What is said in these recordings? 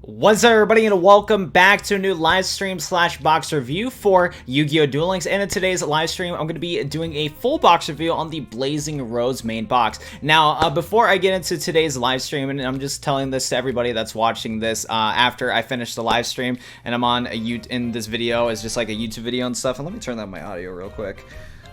What's up, everybody, and welcome back to a new live stream slash box review for Yu-Gi-Oh! Duel Links. And in today's live stream, I'm going to be doing a full box review on the Blazing Rose main box. Now, before I get into today's live stream, and I'm just telling this to everybody that's watching this after I finish the live stream, and I'm on in this video is just like a YouTube video and stuff. And let me turn down my audio real quick.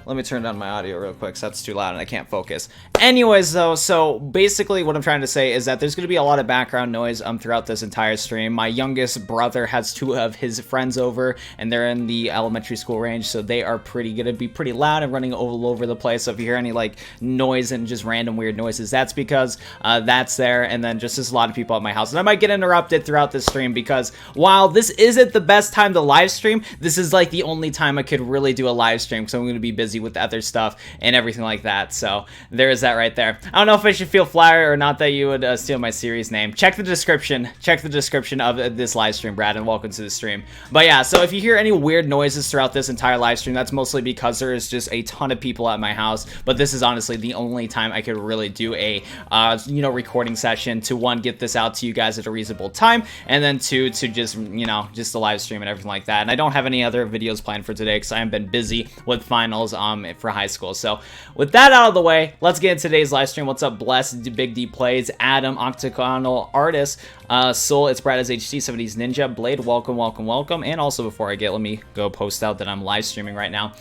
Let me turn down my audio real quick, so that's too loud and I can't focus. Anyways, though, so basically what I'm trying to say is that there's going to be a lot of background noise throughout this entire stream. My youngest brother has two of his friends over, and they're in the elementary school range, so they are going to be pretty loud and running all over the place. So if you hear any, like, noise and just random weird noises, that's because that's there, and then just there's a lot of people at my house. And I might get interrupted throughout this stream because while this isn't the best time to live stream, this is, like, the only time I could really do a live stream, so I'm going to be busy with other stuff and everything like that. So there is that right there. I don't know if I should feel flattered or not that you would steal my series name. Check the description of this live stream, Brad, and welcome to the stream. But yeah, so if you hear any weird noises throughout this entire live stream, that's mostly because there is just a ton of people at my house. But this is honestly the only time I could really do a recording session to, one, get this out to you guys at a reasonable time, and then two, to just just the live stream and everything like that. And I don't have any other videos planned for today because I have been busy with finals for high school. So with that out of the way, let's get into today's live stream. What's up, Bless, Big D Plays, Adam, Octagonal Artist, Soul, it's Brad as HT, 70s Ninja, Blade, welcome. And also, before I let me go post out that I'm live streaming right now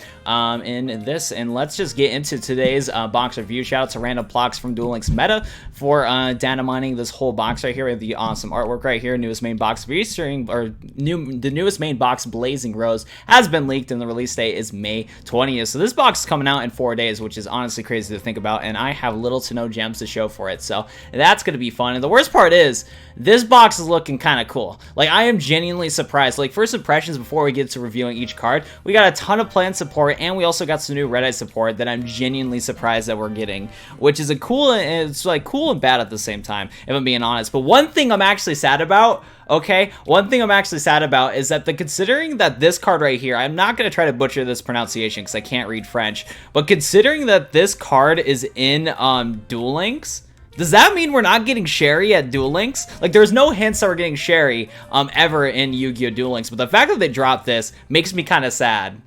in this, and let's just get into today's box review. Shout out to Random Blocks from Duel Links Meta for data mining this whole box right here with the awesome artwork right here. Newest main box featuring, the newest main box, Blazing Rose, has been leaked, and the release date is May 20th. So this box is coming out in 4 days, which is honestly crazy to think about, and I have little to no gems to show for it, so that's going to be fun. And the worst part is, this box is looking kind of cool. Like, I am genuinely surprised. Like, first impressions before we get to reviewing each card, we got a ton of planned support, and we also got some new Red Eye support that I'm genuinely surprised that we're getting, which is cool and bad at the same time, if I'm being honest. But one thing I'm actually sad about, okay, one thing I'm actually sad about is that considering that this card right here, I'm not going to try to butcher this pronunciation because I can't read French, but considering that this card is in Duel Links, does that mean we're not getting Sherry at Duel Links? Like, there's no hints that we're getting Sherry ever in Yu-Gi-Oh! Duel Links, but the fact that they dropped this makes me kind of sad.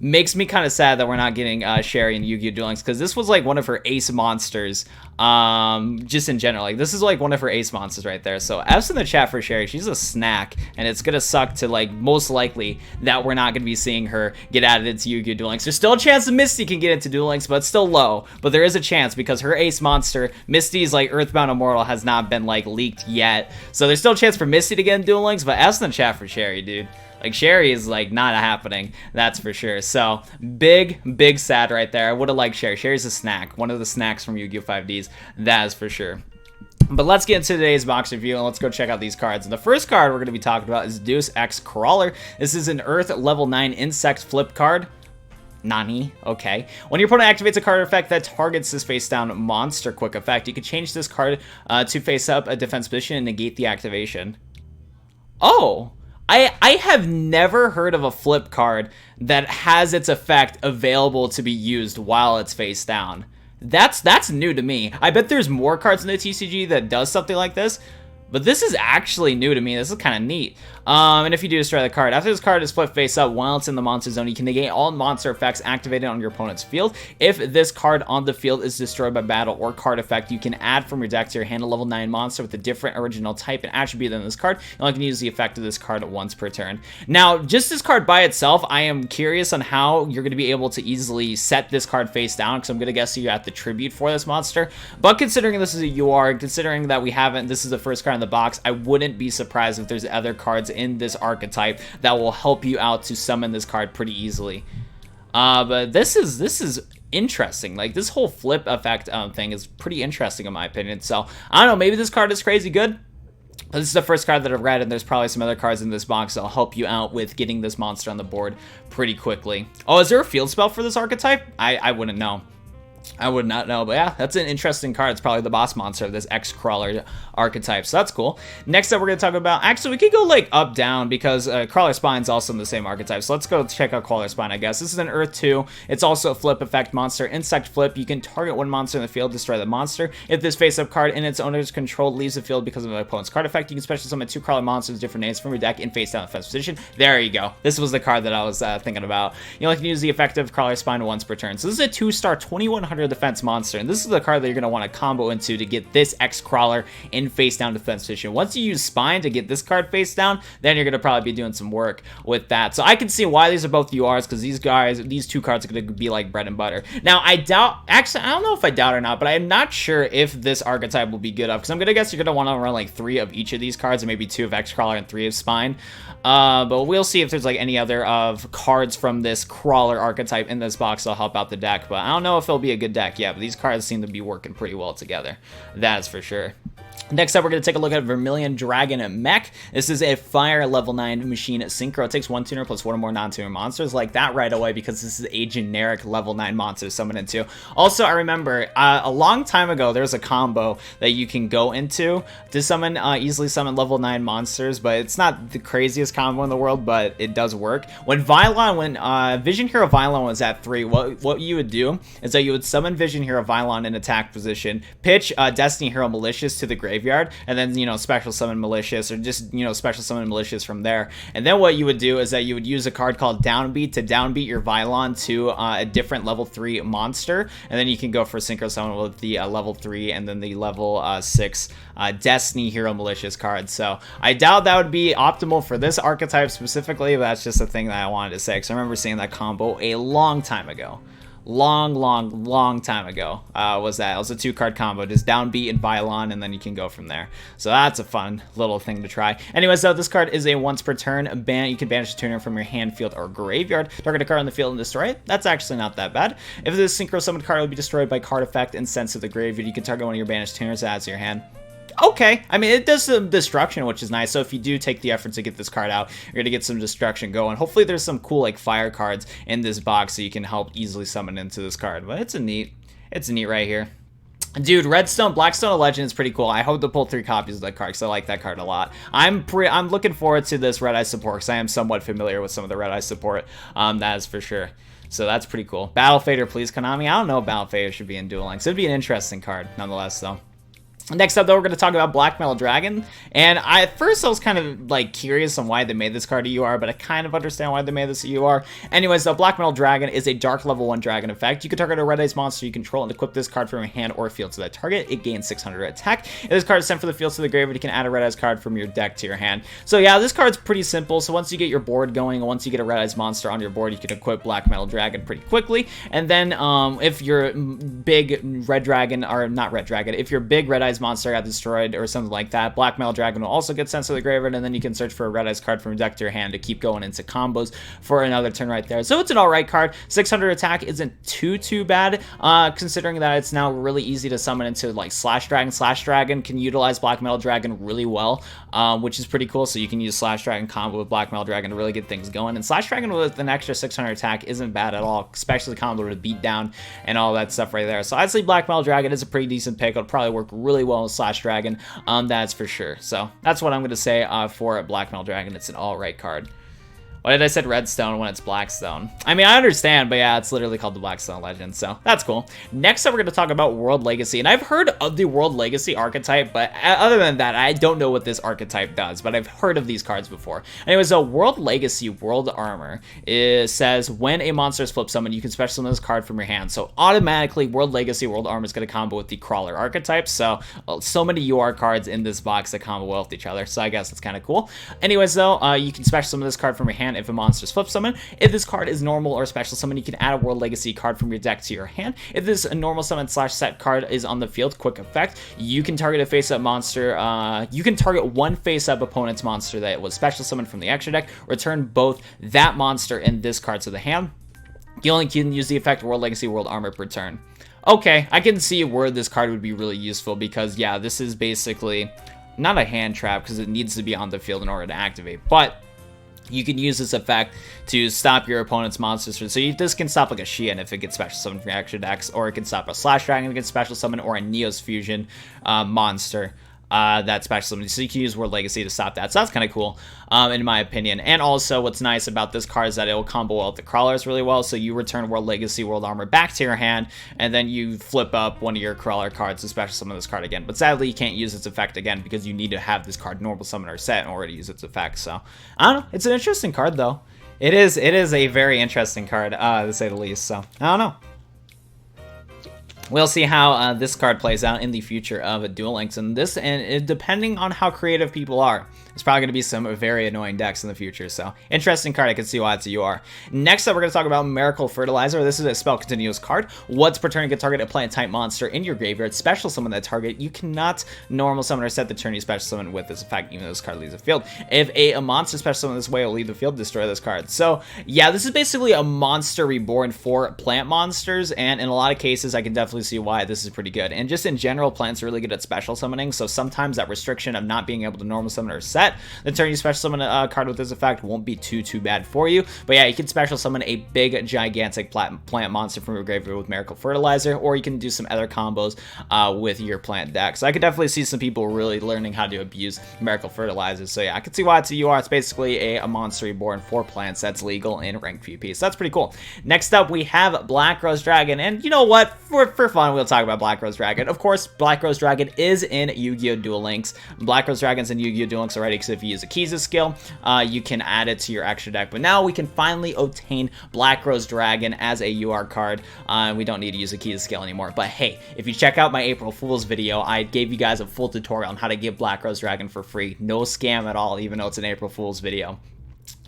Makes me kind of sad that we're not getting Sherry in Yu-Gi-Oh! Duel Links, because this was like one of her ace monsters, just in general. Like, this is like one of her ace monsters right there. So F's in the chat for Sherry. She's a snack, and it's gonna suck to, like, most likely that we're not gonna be seeing her get added into Yu-Gi-Oh! Duel Links. There's still a chance that Misty can get into Duel Links, but it's still low. But there is a chance because her ace monster, Misty's like Earthbound Immortal, has not been like leaked yet. So there's still a chance for Misty to get in Duel Links, but F's in the chat for Sherry, dude. Like, Sherry is, like, not happening, that's for sure. So, big sad right there. I would have liked Sherry. Sherry's a snack. One of the snacks from Yu-Gi-Oh! 5Ds, that is for sure. But let's get into today's box review, and let's go check out these cards. And the first card we're going to be talking about is Deus Ex Crawler. This is an Earth level 9 Insect flip card. Nani, okay. When your opponent activates a card effect that targets this face-down monster quick effect, you can change this card to face up a defense position and negate the activation. Oh! I have never heard of a flip card that has its effect available to be used while it's face down. That's new to me. I bet there's more cards in the TCG that does something like this, but this is actually new to me. This is kind of neat. And if you do destroy the card, after this card is flipped face up while it's in the monster zone, you can negate all monster effects activated on your opponent's field. If this card on the field is destroyed by battle or card effect, you can add from your deck to your hand a level 9 monster with a different original type and attribute than this card. You only can use the effect of this card once per turn. Now, just this card by itself, I am curious on how you're going to be able to easily set this card face down, because I'm going to guess you have to tribute for this monster. But considering this is a UR, considering that this is the first card in the box, I wouldn't be surprised if there's other cards in this archetype that will help you out to summon this card pretty easily. But this is interesting. Like, this whole flip effect thing is pretty interesting in my opinion. So I don't know, maybe this card is crazy good. This is the first card that I've read, and there's probably some other cards in this box that'll help you out with getting this monster on the board pretty quickly. Oh, is there a field spell for this archetype? I wouldn't know. I would not know, but yeah, that's an interesting card. It's probably the boss monster of this X-Crawler archetype, so that's cool. Next up, we're going to talk about... Actually, we could go, like, up, down, because Crawler Spine's also in the same archetype, so let's go check out Crawler Spine, I guess. This is an Earth 2. It's also a flip effect monster. Insect flip. You can target one monster in the field, destroy the monster. If this face-up card in its owner's control leaves the field because of an opponent's card effect, you can special summon 2 Crawler monsters, different names from your deck, in face-down defense position. There you go. This was the card that I was thinking about. You only can use the effective Crawler Spine once per turn. So this is a 2-star 2100 defense monster, and this is the card that you're going to want to combo into to get this X-Crawler in face-down defense position. Once you use Spine to get this card face down, then you're going to probably be doing some work with that. So I can see why these are both URs, because these 2 cards are going to be like bread and butter. Now, I don't know if I doubt or not, but I'm not sure if this archetype will be good up, because I'm going to guess you're going to want to run like 3 of each of these cards, and maybe 2 of X-Crawler and 3 of Spine. But we'll see if there's like any other of cards from this Crawler archetype in this box that'll help out the deck, but I don't know if it'll be a good deck yet, but these cards seem to be working pretty well together. That is for sure. Next up, we're going to take a look at Vermilion Dragon Mech. This is a fire level 9 machine synchro. It takes 1 tuner plus 1 or more non-tuner monsters, like that right away, because this is a generic level 9 monster to summon into. Also, I remember a long time ago, there's a combo that you can go into to summon, easily summon level 9 monsters, but it's not the craziest combo in the world, but it does work. When Vision Hero Vylon was at 3, what you would do is that you would summon Vision Hero Vylon in attack position, pitch Destiny Hero Malicious to the graveyard, and then, you know, special summon Malicious, or just, you know, special summon Malicious from there. And then what you would do is that you would use a card called Downbeat to downbeat your Vylon to a different level 3 monster, and then you can go for Synchro Summon with the level 3 and then the level 6 Destiny Hero Malicious card. So I doubt that would be optimal for this archetype specifically, but that's just a thing that I wanted to say, because I remember seeing that combo a long time ago. Long time ago was that. It was a 2-card combo, just downbeat and Vylon, and then you can go from there. So that's a fun little thing to try. Anyways, though, this card is a once per turn ban. You can banish a tuner from your hand, field, or graveyard. Target a card on the field and destroy it. That's actually not that bad. If this synchro summoned card will be destroyed by card effect and sent to the graveyard, you can target one of your banished tuners that adds to your hand. Okay, I mean, it does some destruction, which is nice. So if you do take the effort to get this card out, you're going to get some destruction going. Hopefully there's some cool, like, fire cards in this box so you can help easily summon into this card. But it's neat right here. Dude, Redstone, Blackstone of Legend is pretty cool. I hope to pull 3 copies of that card, because I like that card a lot. I'm looking forward to this Red Eye support, because I am somewhat familiar with some of the Red Eye support. That is for sure. So that's pretty cool. Battle Fader, please, Konami. I don't know if Battle Fader should be in Duel Links. It'd be an interesting card, nonetheless, though. Next up, though, we're going to talk about Black Metal Dragon, and at first I was kind of, like, curious on why they made this card a UR, but I kind of understand why they made this a UR. Anyways, though, Black Metal Dragon is a dark level 1 dragon effect. You can target a red ice monster you control and equip this card from your hand or field to that target. It gains 600 attack. If this card is sent from the field to the graveyard, you can add a red ice card from your deck to your hand. So yeah, this card's pretty simple. So once you get your board going, once you get a red ice monster on your board, you can equip Black Metal Dragon pretty quickly. And then if your big red dragon, or not red dragon, if your big red ice monster got destroyed or something like that, Black Metal Dragon will also get sent to the graveyard, and then you can search for a red ice card from your deck to your hand to keep going into combos for another turn right there. So it's an alright card. 600 attack isn't too bad, considering that it's now really easy to summon into, like, Slash Dragon. Slash Dragon can utilize Black Metal Dragon really well, which is pretty cool. So you can use Slash Dragon combo with Black Metal Dragon to really get things going, and Slash Dragon with an extra 600 attack isn't bad at all, especially the combo to beat down and all that stuff right there. So I'd say Black Metal Dragon is a pretty decent pick. It'll probably work really well with Slash Dragon. That's for sure. So that's what I'm going to say for Black Metal Dragon. It's an alright card. Why did I said Redstone when it's Blackstone? I mean, I understand, but yeah, it's literally called the Blackstone Legend, so that's cool. Next up, we're going to talk about World Legacy, and I've heard of the World Legacy archetype, but other than that, I don't know what this archetype does, but I've heard of these cards before. Anyways, so World Legacy World Armor says when a monster is flip summoned, you can special summon this card from your hand. So automatically, World Legacy World Armor is going to combo with the Crawler archetype, so many UR cards in this box that combo well with each other, so I guess it's kind of cool. Anyways, though, you can special summon this card from your hand if a monster is flip summon. If this card is normal or special summon, you can add a World Legacy card from your deck to your hand. If this normal summon / set card is on the field, quick effect, you can target a face-up monster. You can target one face-up opponent's monster that was special summoned from the extra deck, return both that monster and this card to the hand. You only can use the effect World Legacy World Armor per turn. Okay, I can see where this card would be really useful, because yeah, this is basically not a hand trap because it needs to be on the field in order to activate, but you can use this effect to stop your opponent's monsters. This can stop like a Shion if it gets special summoned from your extra decks, or it can stop a Slash Dragon if it gets special summoned, or a Neos Fusion monster. That special summon. So you can use World Legacy to stop that. So that's kind of cool, in my opinion. And also, what's nice about this card is that it will combo well with the crawlers really well. So you return World Legacy, World Armor back to your hand, and then you flip up one of your crawler cards to special summon this card again. But sadly, you can't use its effect again because you need to have this card normal summon or set in order to use its effect. So I don't know. It's an interesting card though. It is a very interesting card, to say the least. So I don't know. We'll see how this card plays out in the future of Duel Links, and depending on how creative people are, there's probably going to be some very annoying decks in the future. So interesting card. I can see why it's a UR. Next up, we're going to talk about Miracle Fertilizer. This is a spell continuous card. Once per turn, you can target a plant type monster in your graveyard. Special summon that target. You cannot normal summon or set the turn you special summon with this effect, even though this card leaves the field. If a monster special summon this way will leave the field, destroy this card. So yeah, this is basically a monster reborn for plant monsters, and in a lot of cases, I can definitely see why this is pretty good. And just in general, plants are really good at special summoning, so sometimes that restriction of not being able to normal summon or set the turn you special summon a card with this effect won't be too bad for you. But yeah, you can special summon a big gigantic plant monster from your graveyard with Miracle Fertilizer, or you can do some other combos with your plant deck. So I could definitely see some people really learning how to abuse Miracle Fertilizer. So yeah, I can see why it's a UR. It's basically a monster reborn for plants that's legal in ranked PvP. So that's pretty cool. Next up, we have Black Rose Dragon, and you know what? For fun, we'll talk about Black Rose Dragon. Of course, Black Rose Dragon is in Yu-Gi-Oh! Duel Links. Black Rose Dragon's in Yu-Gi-Oh! Duel Links already, because if you use a Kiza skill, you can add it to your extra deck. But now we can finally obtain Black Rose Dragon as a UR card. We don't need to use a Kiza skill anymore. But hey, if you check out my April Fool's video, I gave you guys a full tutorial on how to get Black Rose Dragon for free. No scam at all, even though it's an April Fool's video.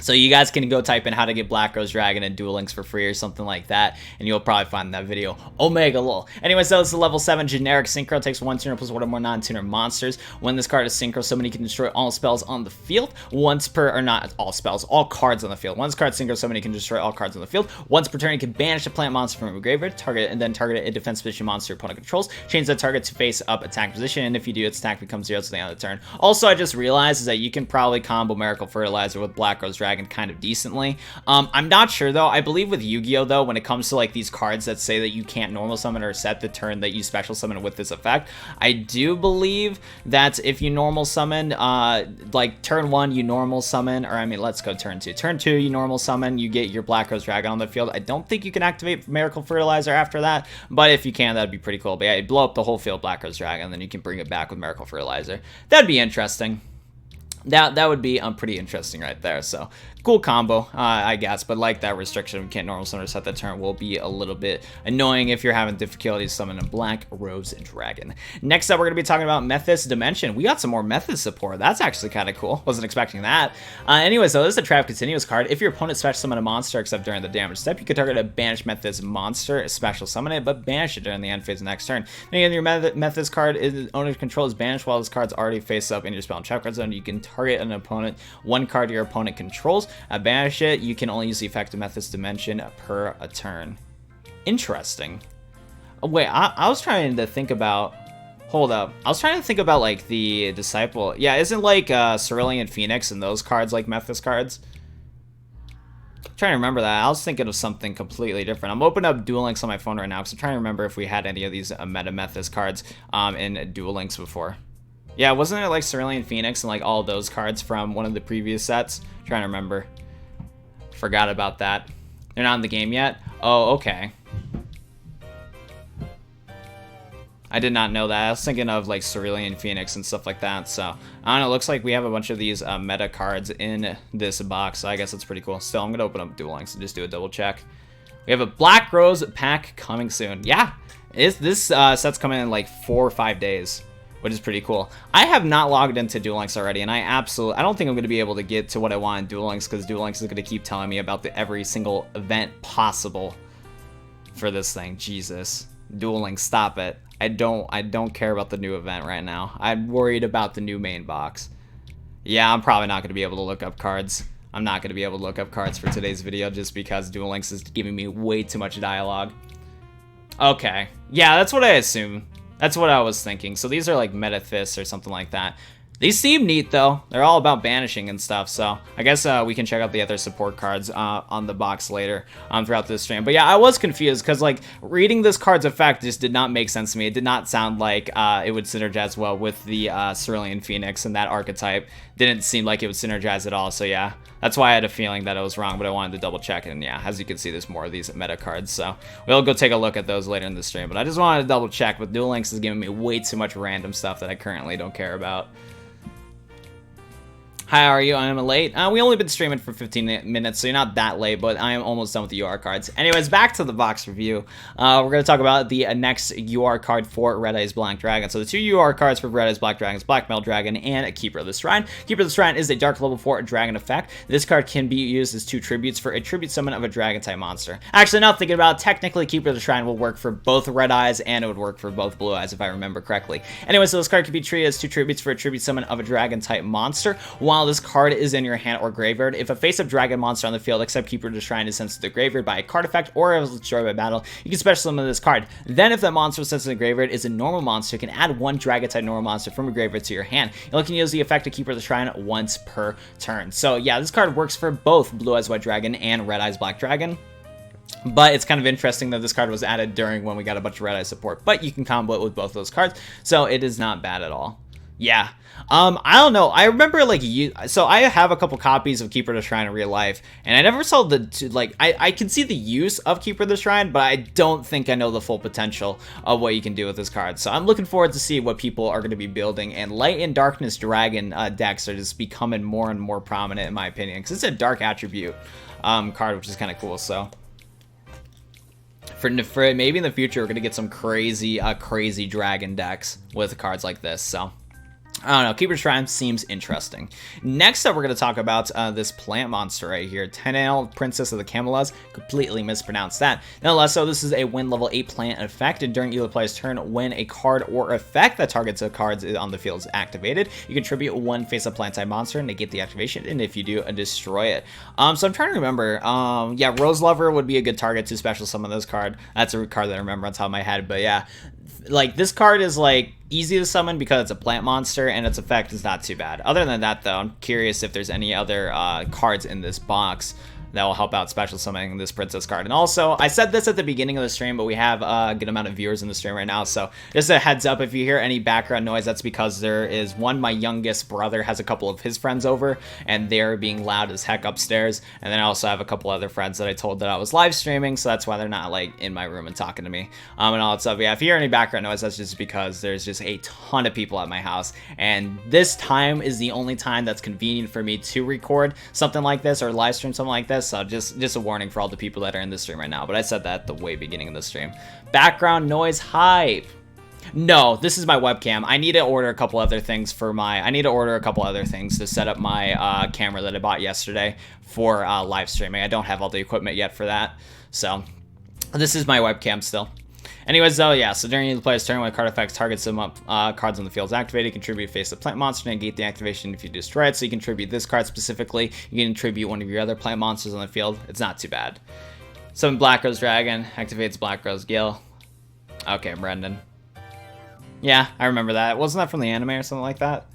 So you guys can go type in how to get Black Rose Dragon and Duel Links for free or something like that, and you'll probably find that video. Omega lol. Anyway, so it's a level 7 generic synchro. Takes 1 tuner plus 1 or more non-tuner monsters. When this card is synchro, somebody can destroy all spells on the field once per, or not all spells, all cards on the field. Once card synchro, somebody can destroy all cards on the field. Once per turn, you can banish a plant monster from your graveyard, target it, and then target a defense position monster your opponent controls. Change that target to face up attack position, and if you do, its attack becomes 0 to the end of the turn. Also, I just realized is that you can probably combo Miracle Fertilizer with Black Rose Dragon kind of decently. I'm not sure though. I believe with Yu-Gi-Oh though, when it comes to like these cards that say that you can't normal summon or set the turn that you special summon with this effect, I do believe that if you normal summon, like turn 1 you normal summon, or I mean let's go turn 2. Turn 2 you normal summon, you get your Black Rose Dragon on the field. I don't think you can activate Miracle Fertilizer after that, but if you can, that'd be pretty cool. But yeah, you blow up the whole field Black Rose Dragon, then you can bring it back with Miracle Fertilizer. That'd be interesting. That would be pretty interesting right there. So cool combo, I guess, but like that restriction, we can't normal summon or set that turn will be a little bit annoying if you're having difficulty summoning a Black Rose Dragon. Next up, we're going to be talking about Methys Dimension. We got some more Methys support. That's actually kind of cool. Wasn't expecting that. Anyway, so this is a Trap Continuous card. If your opponent special summon a monster except during the damage step, you can target a banish Methys monster, special summon it, but banish it during the end phase of the next turn. Then again, your Methys card is owner's control is banished while this card's already face up in your spell and trap card zone. You can target an opponent, one card your opponent controls, banish it. You can only use the effect of Methys Dimension per a turn. Interesting. Oh, wait, I was trying to think about, hold up, I was trying to think about like the Disciple. Yeah, isn't like Cerulean Phoenix and those cards like Methys cards? I'm trying to remember that. I was thinking of something completely different. I'm opening up Duel Links on my phone right now because I'm trying to remember if we had any of these meta Methys cards in Duel Links before. Yeah, wasn't it like Cerulean Phoenix and like all those cards from one of the previous sets? I'm trying to remember. Forgot about that. They're not in the game yet? Oh, okay. I did not know that. I was thinking of like Cerulean Phoenix and stuff like that. So, I don't know. It looks like we have a bunch of these meta cards in this box. So I guess that's pretty cool. Still, I'm going to open up Duel Links and just do a double check. We have a Black Rose pack coming soon. Yeah, this set's coming in like 4 or 5 days, which is pretty cool. I have not logged into Duel Links already, and I don't think I'm going to be able to get to what I want in Duel Links, because Duel Links is going to keep telling me about every single event possible for this thing. Jesus. Duel Links, stop it. I don't care about the new event right now. I'm worried about the new main box. Yeah, I'm probably not going to be able to look up cards. I'm not going to be able to look up cards for today's video just because Duel Links is giving me way too much dialogue. Okay. Yeah, that's what I assume. That's what I was thinking. So these are like Methys or something like that. These seem neat, though. They're all about banishing and stuff, so I guess we can check out the other support cards on the box later throughout this stream. But yeah, I was confused because, like, reading this card's effect just did not make sense to me. It did not sound like it would synergize well with the Cerulean Phoenix, and that archetype didn't seem like it would synergize at all, so yeah. That's why I had a feeling that I was wrong, but I wanted to double check, and yeah, as you can see, there's more of these meta cards, so we'll go take a look at those later in the stream, but I just wanted to double check, but Duel Links is giving me way too much random stuff that I currently don't care about. Hi, how are you? I am late. We only been streaming for 15 minutes, so you're not that late, but I am almost done with the UR cards. Anyways, back to the box review. We're going to talk about the next UR card for Red Eyes Black Dragon. So the two UR cards for Red Eyes Black Dragon is Black Metal Dragon and Keeper of the Shrine. Keeper of the Shrine is a Dark level 4 dragon effect. This card can be used as 2 tributes for a tribute summon of a dragon type monster. Actually, now thinking about it, technically Keeper of the Shrine will work for both Red Eyes and it would work for both Blue Eyes if I remember correctly. Anyway, so this card can be treated as 2 tributes for a tribute summon of a dragon type monster. While this card is in your hand or graveyard, if a face-up dragon monster on the field except Keeper of the Shrine is sent to the graveyard by a card effect or is destroyed by battle, you can special summon this card. Then if that monster sent to the graveyard is a normal monster, you can add 1 dragon type normal monster from a graveyard to your hand. You can use the effect of Keeper of the Shrine once per turn. So yeah, this card works for both Blue Eyes White Dragon and Red Eyes Black Dragon. But it's kind of interesting that this card was added during when we got a bunch of Red Eye support. But you can combo it with both those cards, so it is not bad at all. Yeah. I don't know. I remember, like, so I have a couple copies of Keeper of the Shrine in real life, and I never saw the, like, I can see the use of Keeper of the Shrine, but I don't think I know the full potential of what you can do with this card. So I'm looking forward to see what people are going to be building, and Light and Darkness Dragon decks are just becoming more and more prominent, in my opinion, because it's a dark attribute card, which is kind of cool, so... For maybe in the future, we're going to get some crazy dragon decks with cards like this, so... I don't know, Keeper's Shrine seems interesting. Next up, we're going to talk about this plant monster right here, Tenel, Princess of the Camellias. Completely mispronounced that. Nonetheless, so this is a win level 8 plant effect, and during either player's turn, when a card or effect that targets a card on the field is activated, you contribute 1 face-up plant type monster, negate the activation, and if you do, destroy it. So I'm trying to remember, yeah, Rose Lover would be a good target to special summon this card. That's a card that I remember on top of my head, but yeah. Like, this card is, like, easy to summon because it's a plant monster, and its effect is not too bad. Other than that, though, I'm curious if there's any other cards in this box that will help out special summoning this princess card. And also, I said this at the beginning of the stream, but we have a good amount of viewers in the stream right now, so just a heads up, if you hear any background noise, that's because there is my youngest brother has a couple of his friends over, and they're being loud as heck upstairs, and then I also have a couple other friends that I told that I was live streaming, so that's why they're not, like, in my room and talking to me, and all that stuff. Yeah, if you hear any background noise, that's just because there's just a ton of people at my house, and this time is the only time that's convenient for me to record something like this, or live stream something like this. So just a warning for all the people that are in the stream right now, but I said that at the way beginning of the stream. Background noise hype. No, this is my webcam. I need to order a couple other things to set up my camera that I bought yesterday for live streaming. I don't have all the equipment yet for that, so this is my webcam still. Anyways, though, yeah, so during the player's turn, when a card effects targets them up, cards on the field is activated, contribute face the plant monster, negate the activation if you destroy it. So you contribute this card specifically. You can contribute one of your other plant monsters on the field. It's not too bad. Summon Black Rose Dragon, activates Black Rose Gil. Okay, Brendan. Yeah, I remember that. Wasn't that from the anime or something like that?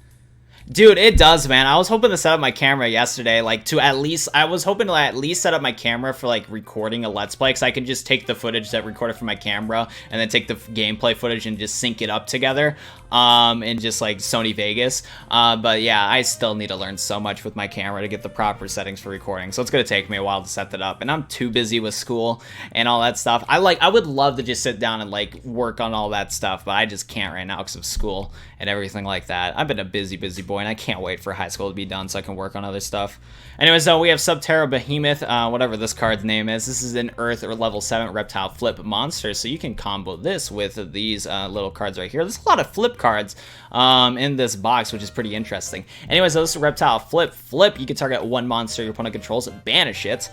Dude, it does, man. I was hoping to set up my camera yesterday, like, I was hoping to at least set up my camera for, like, recording a Let's Play, because I can just take the footage that recorded from my camera, and then take the gameplay footage and just sync it up together, in just, like, Sony Vegas. But yeah, I still need to learn so much with my camera to get the proper settings for recording, so it's gonna take me a while to set that up, and I'm too busy with school and all that stuff. I would love to just sit down and, like, work on all that stuff, but I just can't right now because of school and everything like that. I've been a busy boy, and I can't wait for high school to be done so I can work on other stuff. Anyways, so we have Subterra Behemoth, whatever this card's name is. This is an Earth or level 7 reptile flip monster, so you can combo this with these little cards right here. There's a lot of flip cards in this box, which is pretty interesting. Anyways, so this is reptile flip. You can target 1 monster your opponent controls, banish it.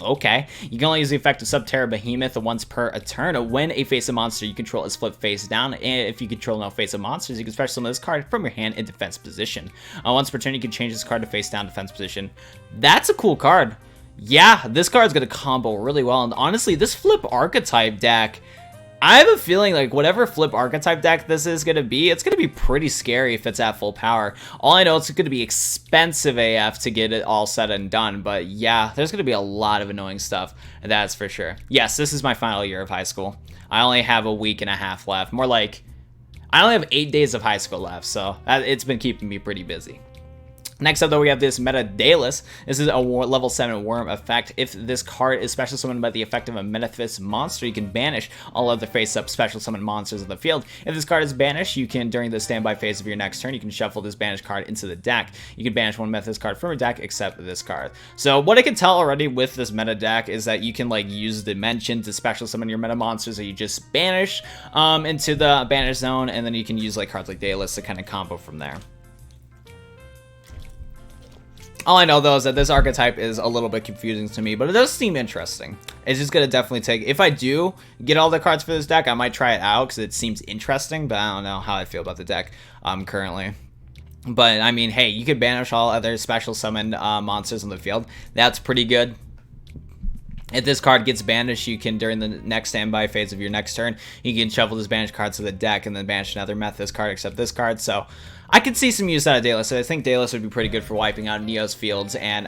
Okay, you can only use the effect of Subterra Behemoth once per turn. When a face of monster you control is flipped face down, and if you control no face of monsters, you can special summon this card from your hand in defense position. Once per turn, you can change this card to face down defense position. That's a cool card. Yeah, this card's gonna combo really well, and honestly, this flip archetype deck I have a feeling like whatever flip archetype deck this is going to be, it's going to be pretty scary if it's at full power. All I know, it's going to be expensive AF to get it all said and done. But yeah, there's going to be a lot of annoying stuff. That's for sure. Yes, this is my final year of high school. I only have a week and a half left. More like, I only have 8 days of high school left. So it's been keeping me pretty busy. Next up, though, we have this Meta Daedalus. This is a level 7 worm effect. If this card is special summoned by the effect of a Metaphys monster, you can banish all other face-up special summon monsters in the field. If this card is banished, you can, during the standby phase of your next turn, you can shuffle this banished card into the deck. You can banish one Metaphys card from your deck, except this card. So what I can tell already with this meta deck is that you can like use Dimension to special summon your meta monsters that you just banish into the banish zone, and then you can use like cards like Daedalus to kind of combo from there. All I know, though, is that this archetype is a little bit confusing to me, but it does seem interesting. It's just going to definitely take... If I do get all the cards for this deck, I might try it out because it seems interesting, but I don't know how I feel about the deck currently. But, I mean, hey, you could banish all other special summoned monsters in the field. That's pretty good. If this card gets banished, you can, during the next standby phase of your next turn, you can shuffle this banished card to the deck and then banish another Methys card except this card. So I could see some use out of Daedalus. I think Daedalus would be pretty good for wiping out Neo's fields and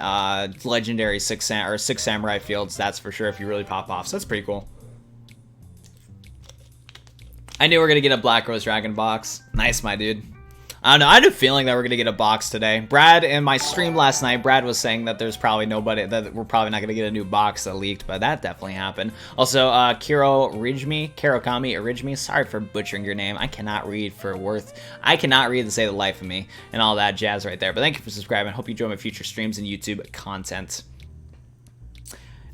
legendary Six Samurai fields. That's for sure if you really pop off. So that's pretty cool. I knew we were going to get a Black Rose Dragon box. Nice, my dude. I don't know. I had a feeling that we're going to get a box today. Brad, in my stream last night, Brad was saying that there's probably nobody, that we're probably not going to get a new box that leaked, but that definitely happened. Also, Karokami Orijmi, sorry for butchering your name. I cannot read I cannot read to save the life of me and all that jazz right there. But thank you for subscribing. Hope you enjoy my future streams and YouTube content.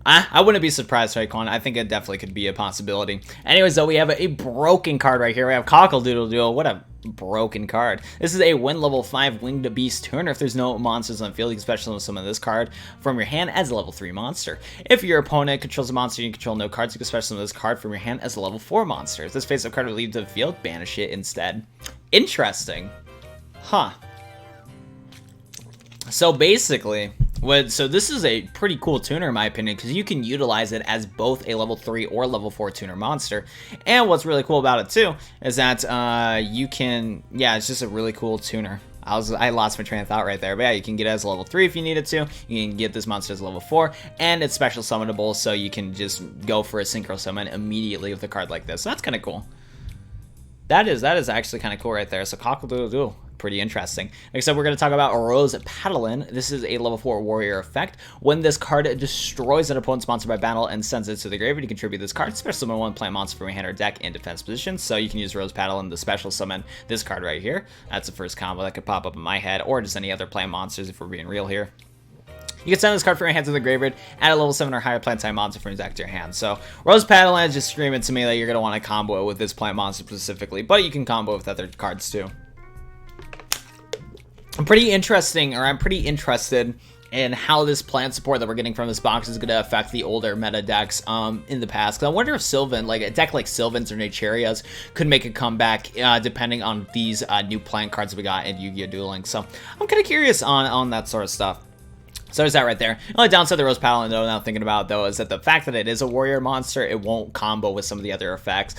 I wouldn't be surprised, Raekwon. I think it definitely could be a possibility. Anyways, though, we have a broken card right here. We have Cockle-Doodle-Doo. What a broken card. This is a win level 5 Winged Beast tuner. If there's no monsters on the field, you can special summon this card from your hand as a level 3 monster. If your opponent controls a monster you control no cards, you can special summon this card from your hand as a level 4 monster. If this face-up card will leave the field, banish it instead. Interesting. Huh. So basically, so this is a pretty cool tuner in my opinion because you can utilize it as both a level 3 or level 4 tuner monster. And what's really cool about it too is that you can, yeah, it's just a really cool tuner. I lost my train of thought right there, but yeah, you can get it as a level 3 if you needed to. You can get this monster as a level 4, and it's special summonable, so you can just go for a synchro summon immediately with a card like this. So that's kind of cool. That is actually kind of cool right there. So Cockle-Doodle-Doo. Pretty interesting. Next up, we're going to talk about Rose Paladin. This is a level 4 warrior effect. When this card destroys an opponent's monster by battle and sends it to the graveyard, you contribute this card. Special summon one plant monster from your hand or deck in defense position. So you can use Rose Paladin to special summon this card right here. That's the first combo that could pop up in my head, or just any other plant monsters if we're being real here. You can send this card from your hand to the graveyard, add a level 7 or higher plant type monster from your deck to your hand. So Rose Paladin is just screaming to me that you're going to want to combo it with this plant monster specifically, but you can combo it with other cards too. I'm pretty interested in how this plant support that we're getting from this box is going to affect the older meta decks in the past. Because I wonder if Sylvan, like a deck like Sylvan's or Nacheria's, could make a comeback depending on these new plant cards we got in Yu-Gi-Oh! Dueling. So I'm kind of curious on that sort of stuff. So there's that right there. The only downside of the Rose Paladin, though, now thinking about it, though, is that the fact that it is a warrior monster, it won't combo with some of the other effects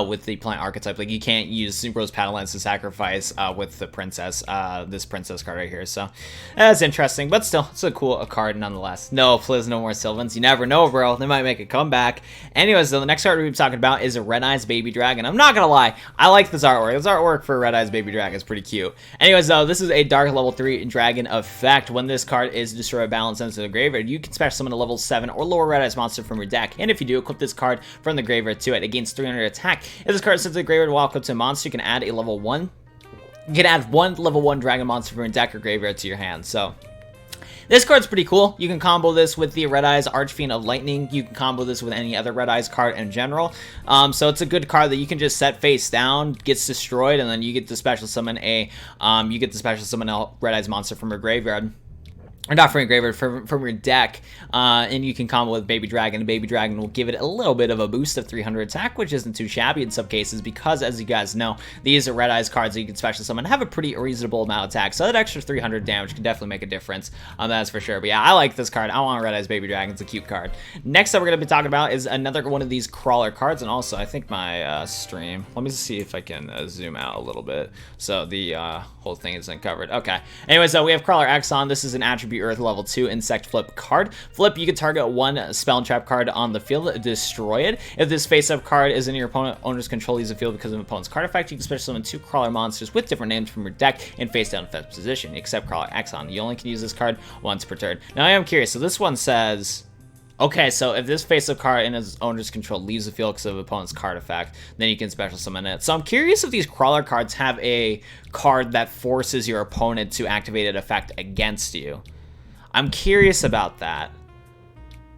with the plant archetype. Like, you can't use Rose Paladins to sacrifice with the princess, this princess card right here. So that's interesting, but still, it's a cool card nonetheless. No, please, no more Sylvans. You never know, bro. They might make a comeback. Anyways, though, the next card we'll be talking about is a Red Eyes Baby Dragon. I'm not gonna lie, I like this artwork. This artwork for Red Eyes Baby Dragon is pretty cute. Anyways, though, this is a dark level 3 dragon effect. When this card is destroyed balance into the graveyard, you can special summon a level 7 or lower Red Eyes monster from your deck. And if you do, equip this card from the graveyard to it. It gains 300 attack. If this card is sent to the graveyard while equipped to a monster, you can add a level 1. You can add one level 1 dragon monster from your deck or graveyard to your hand. So this card's pretty cool. You can combo this with the Red Eyes Archfiend of Lightning. You can combo this with any other Red Eyes card in general. So it's a good card that you can just set face down, gets destroyed, and then you get to special summon a Red Eyes monster from your graveyard. or not from your graveyard, from your deck, and you can combo with Baby Dragon, and Baby Dragon will give it a little bit of a boost of 300 attack, which isn't too shabby in some cases, because as you guys know, these are Red Eyes cards that you can special summon have a pretty reasonable amount of attack, so that extra 300 damage can definitely make a difference, that's for sure. But yeah, I like this card. I want Red Eyes Baby Dragon. It's a cute card. Next up we're going to be talking about is another one of these crawler cards, and also I think my stream, let me see if I can zoom out a little bit so the whole thing isn't covered. Okay, anyways, we have Crawler X on. This is an attribute Earth level 2 insect flip card. Flip, you can target one spell and trap card on the field, destroy it. If this face-up card is in your owner's control, leaves the field because of an opponent's card effect, you can special summon 2 crawler monsters with different names from your deck in face-down defense position, except Crawler X on. You only can use this card once per turn. Now I am curious, so this one says, okay, so if this face-up card in his owner's control leaves the field because of opponent's card effect, then you can special summon it. So I'm curious if these crawler cards have a card that forces your opponent to activate an effect against you. I'm curious about that.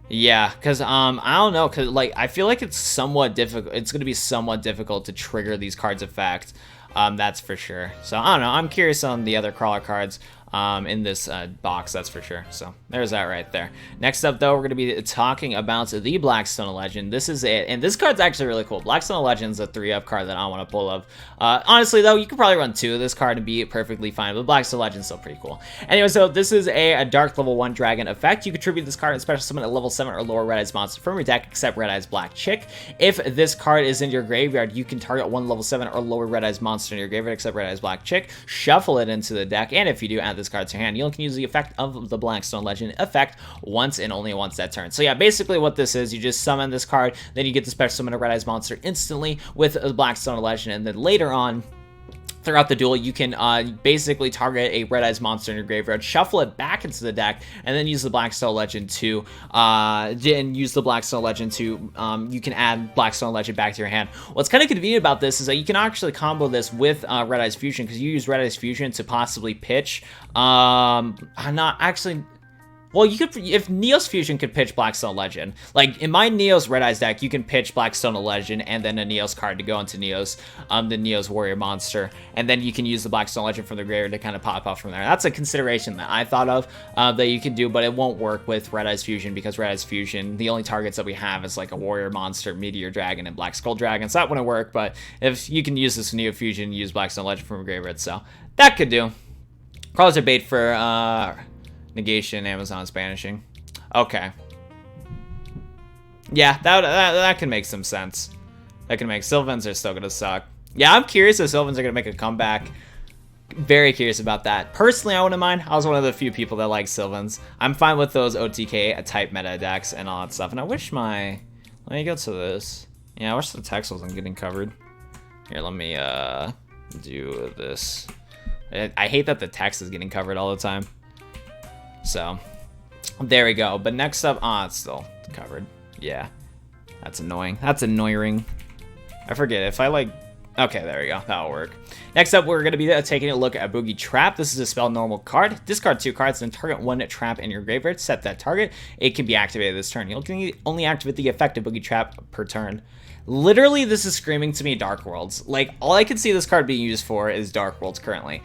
Yeah, because I don't know, because like I feel like it's somewhat difficult. It's going to be somewhat difficult to trigger these cards' effect. That's for sure. So I don't know. I'm curious on the other crawler cards in this box, that's for sure. So there's that right there. Next up, though, we're going to be talking about the Blackstone Legend. This is it, and this card's actually really cool. Blackstone Legend's a 3-up card that I want to pull up. Honestly, though, you could probably run 2 of this card and be perfectly fine, but Blackstone Legend's still pretty cool. Anyway, so this is a Dark level 1 Dragon effect. You contribute this card and special summon a level 7 or lower Red Eyes monster from your deck, except Red Eyes Black Chick. If this card is in your graveyard, you can target one level 7 or lower Red Eyes monster in your graveyard, except Red Eyes Black Chick, shuffle it into the deck, and if you do, add this card to your hand. You can use the effect of the Blackstone Legend effect once and only once that turn. So yeah, basically what this is, you just summon this card, then you get to special summon a Red Eyes monster instantly with the Blackstone Legend, and then later on throughout the duel, you can basically target a Red Eyes monster in your graveyard, shuffle it back into the deck, and then use the Blackstone Legend to, you can add Blackstone Legend back to your hand. What's kind of convenient about this is that you can actually combo this with Red Eyes Fusion, because you use Red Eyes Fusion to possibly pitch, not actually... Well, you could, if Neos Fusion could pitch Blackstone Legend, like in my Neos Red Eyes deck, you can pitch Blackstone Legend and then a Neos card to go into Neos, the Neos Warrior monster, and then you can use the Blackstone Legend from the graveyard to kind of pop up from there. That's a consideration that I thought of that you can do, but it won't work with Red Eyes Fusion because Red Eyes Fusion, the only targets that we have is like a Warrior monster, Meteor Dragon, and Black Skull Dragon, so that wouldn't work. But if you can use this Neo Fusion, use Blackstone Legend from a graveyard, so that could do. Crawlers are bait for negation, Amazon's banishing. Okay. Yeah, that can make some sense. That can make... Sylvans are still gonna suck. Yeah, I'm curious if Sylvans are gonna make a comeback. Very curious about that. Personally, I wouldn't mind. I was one of the few people that like Sylvans. I'm fine with those OTK type meta decks and all that stuff. And I wish my... Let me go to this. Yeah, I wish the text wasn't getting covered. Here, let me do this. I hate that the text is getting covered all the time. So, there we go. But next up, it's still covered. Yeah, that's annoying. That's annoying. I forget if I like... Okay, there we go. That'll work. Next up, we're going to be taking a look at Boogie Trap. This is a spell normal card. Discard 2 cards, then target 1 trap in your graveyard. Set that target. It can be activated this turn. You can only activate the effect of Boogie Trap per turn. Literally, this is screaming to me Dark Worlds. Like, all I can see this card being used for is Dark Worlds currently.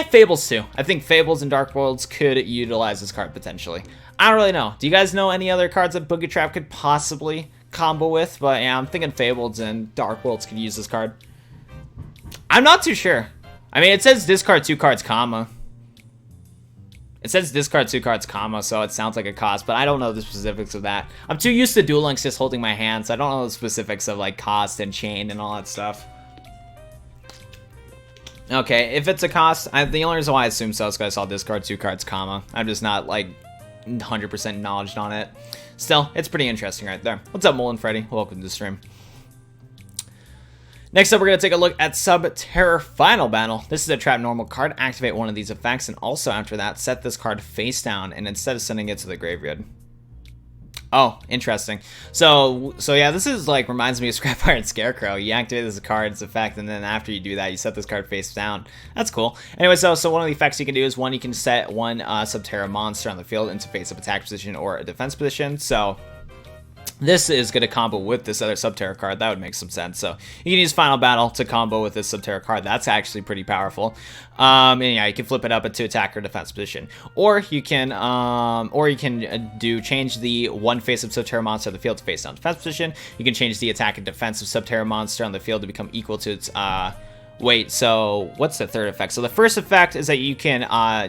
Fables too. I think Fables and Dark Worlds could utilize this card potentially. I don't really know. Do you guys know any other cards that Boogie Trap could possibly combo with? But yeah, I'm thinking Fables and Dark Worlds could use this card. I'm not too sure. I mean, it says discard 2 cards, comma. It says discard 2 cards, comma, so it sounds like a cost, but I don't know the specifics of that. I'm too used to Duel Links just holding my hand, so I don't know the specifics of like cost and chain and all that stuff. Okay, if it's a cost, the only reason why I assume so is because I saw discard 2 cards, comma. I'm just not, like, 100% knowledge on it. Still, it's pretty interesting right there. What's up, Mullen Freddy? Welcome to the stream. Next up, we're going to take a look at Subterror Final Battle. This is a trap normal card. Activate one of these effects, and also after that, set this card face down, and instead of sending it to the graveyard. Oh, interesting. So yeah, this is like reminds me of Scrapfire and Scarecrow. You activate this card's effect, and then after you do that, you set this card face down. That's cool. Anyway, so one of the effects you can do is you can set one Subterra monster on the field into face-up attack position or a defense position. So This is going to combo with this other Subterra card. That would make some sense. So you can use Final Battle to combo with this Subterra card. That's actually pretty powerful. And yeah, you can flip it up into attack or defense position, or you can change the one face of Subterra monster on the field to face down defense position. You can change the attack and defense of Subterra monster on the field to become equal to its Wait, so what's the third effect? So the first effect is that you can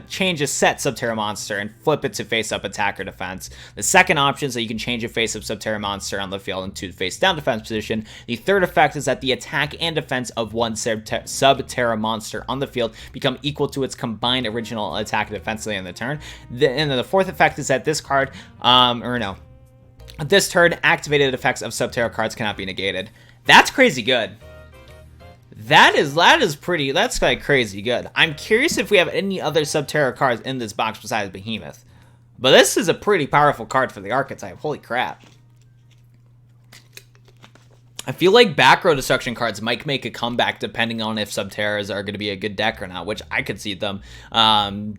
change a set Subterra monster and flip it to face up attack or defense. The second option is that you can change a face up Subterra monster on the field into face down defense position. The third effect is that the attack and defense of one Subterra monster on the field become equal to its combined original attack and defense at the end of the turn. And then the fourth effect is that this card, this turn, activated effects of Subterra cards cannot be negated. That's crazy good. That's like crazy good. I'm curious if we have any other Subterra cards in this box besides Behemoth. But this is a pretty powerful card for the archetype. Holy crap. I feel like back row destruction cards might make a comeback depending on if Subterras are going to be a good deck or not, which I could see them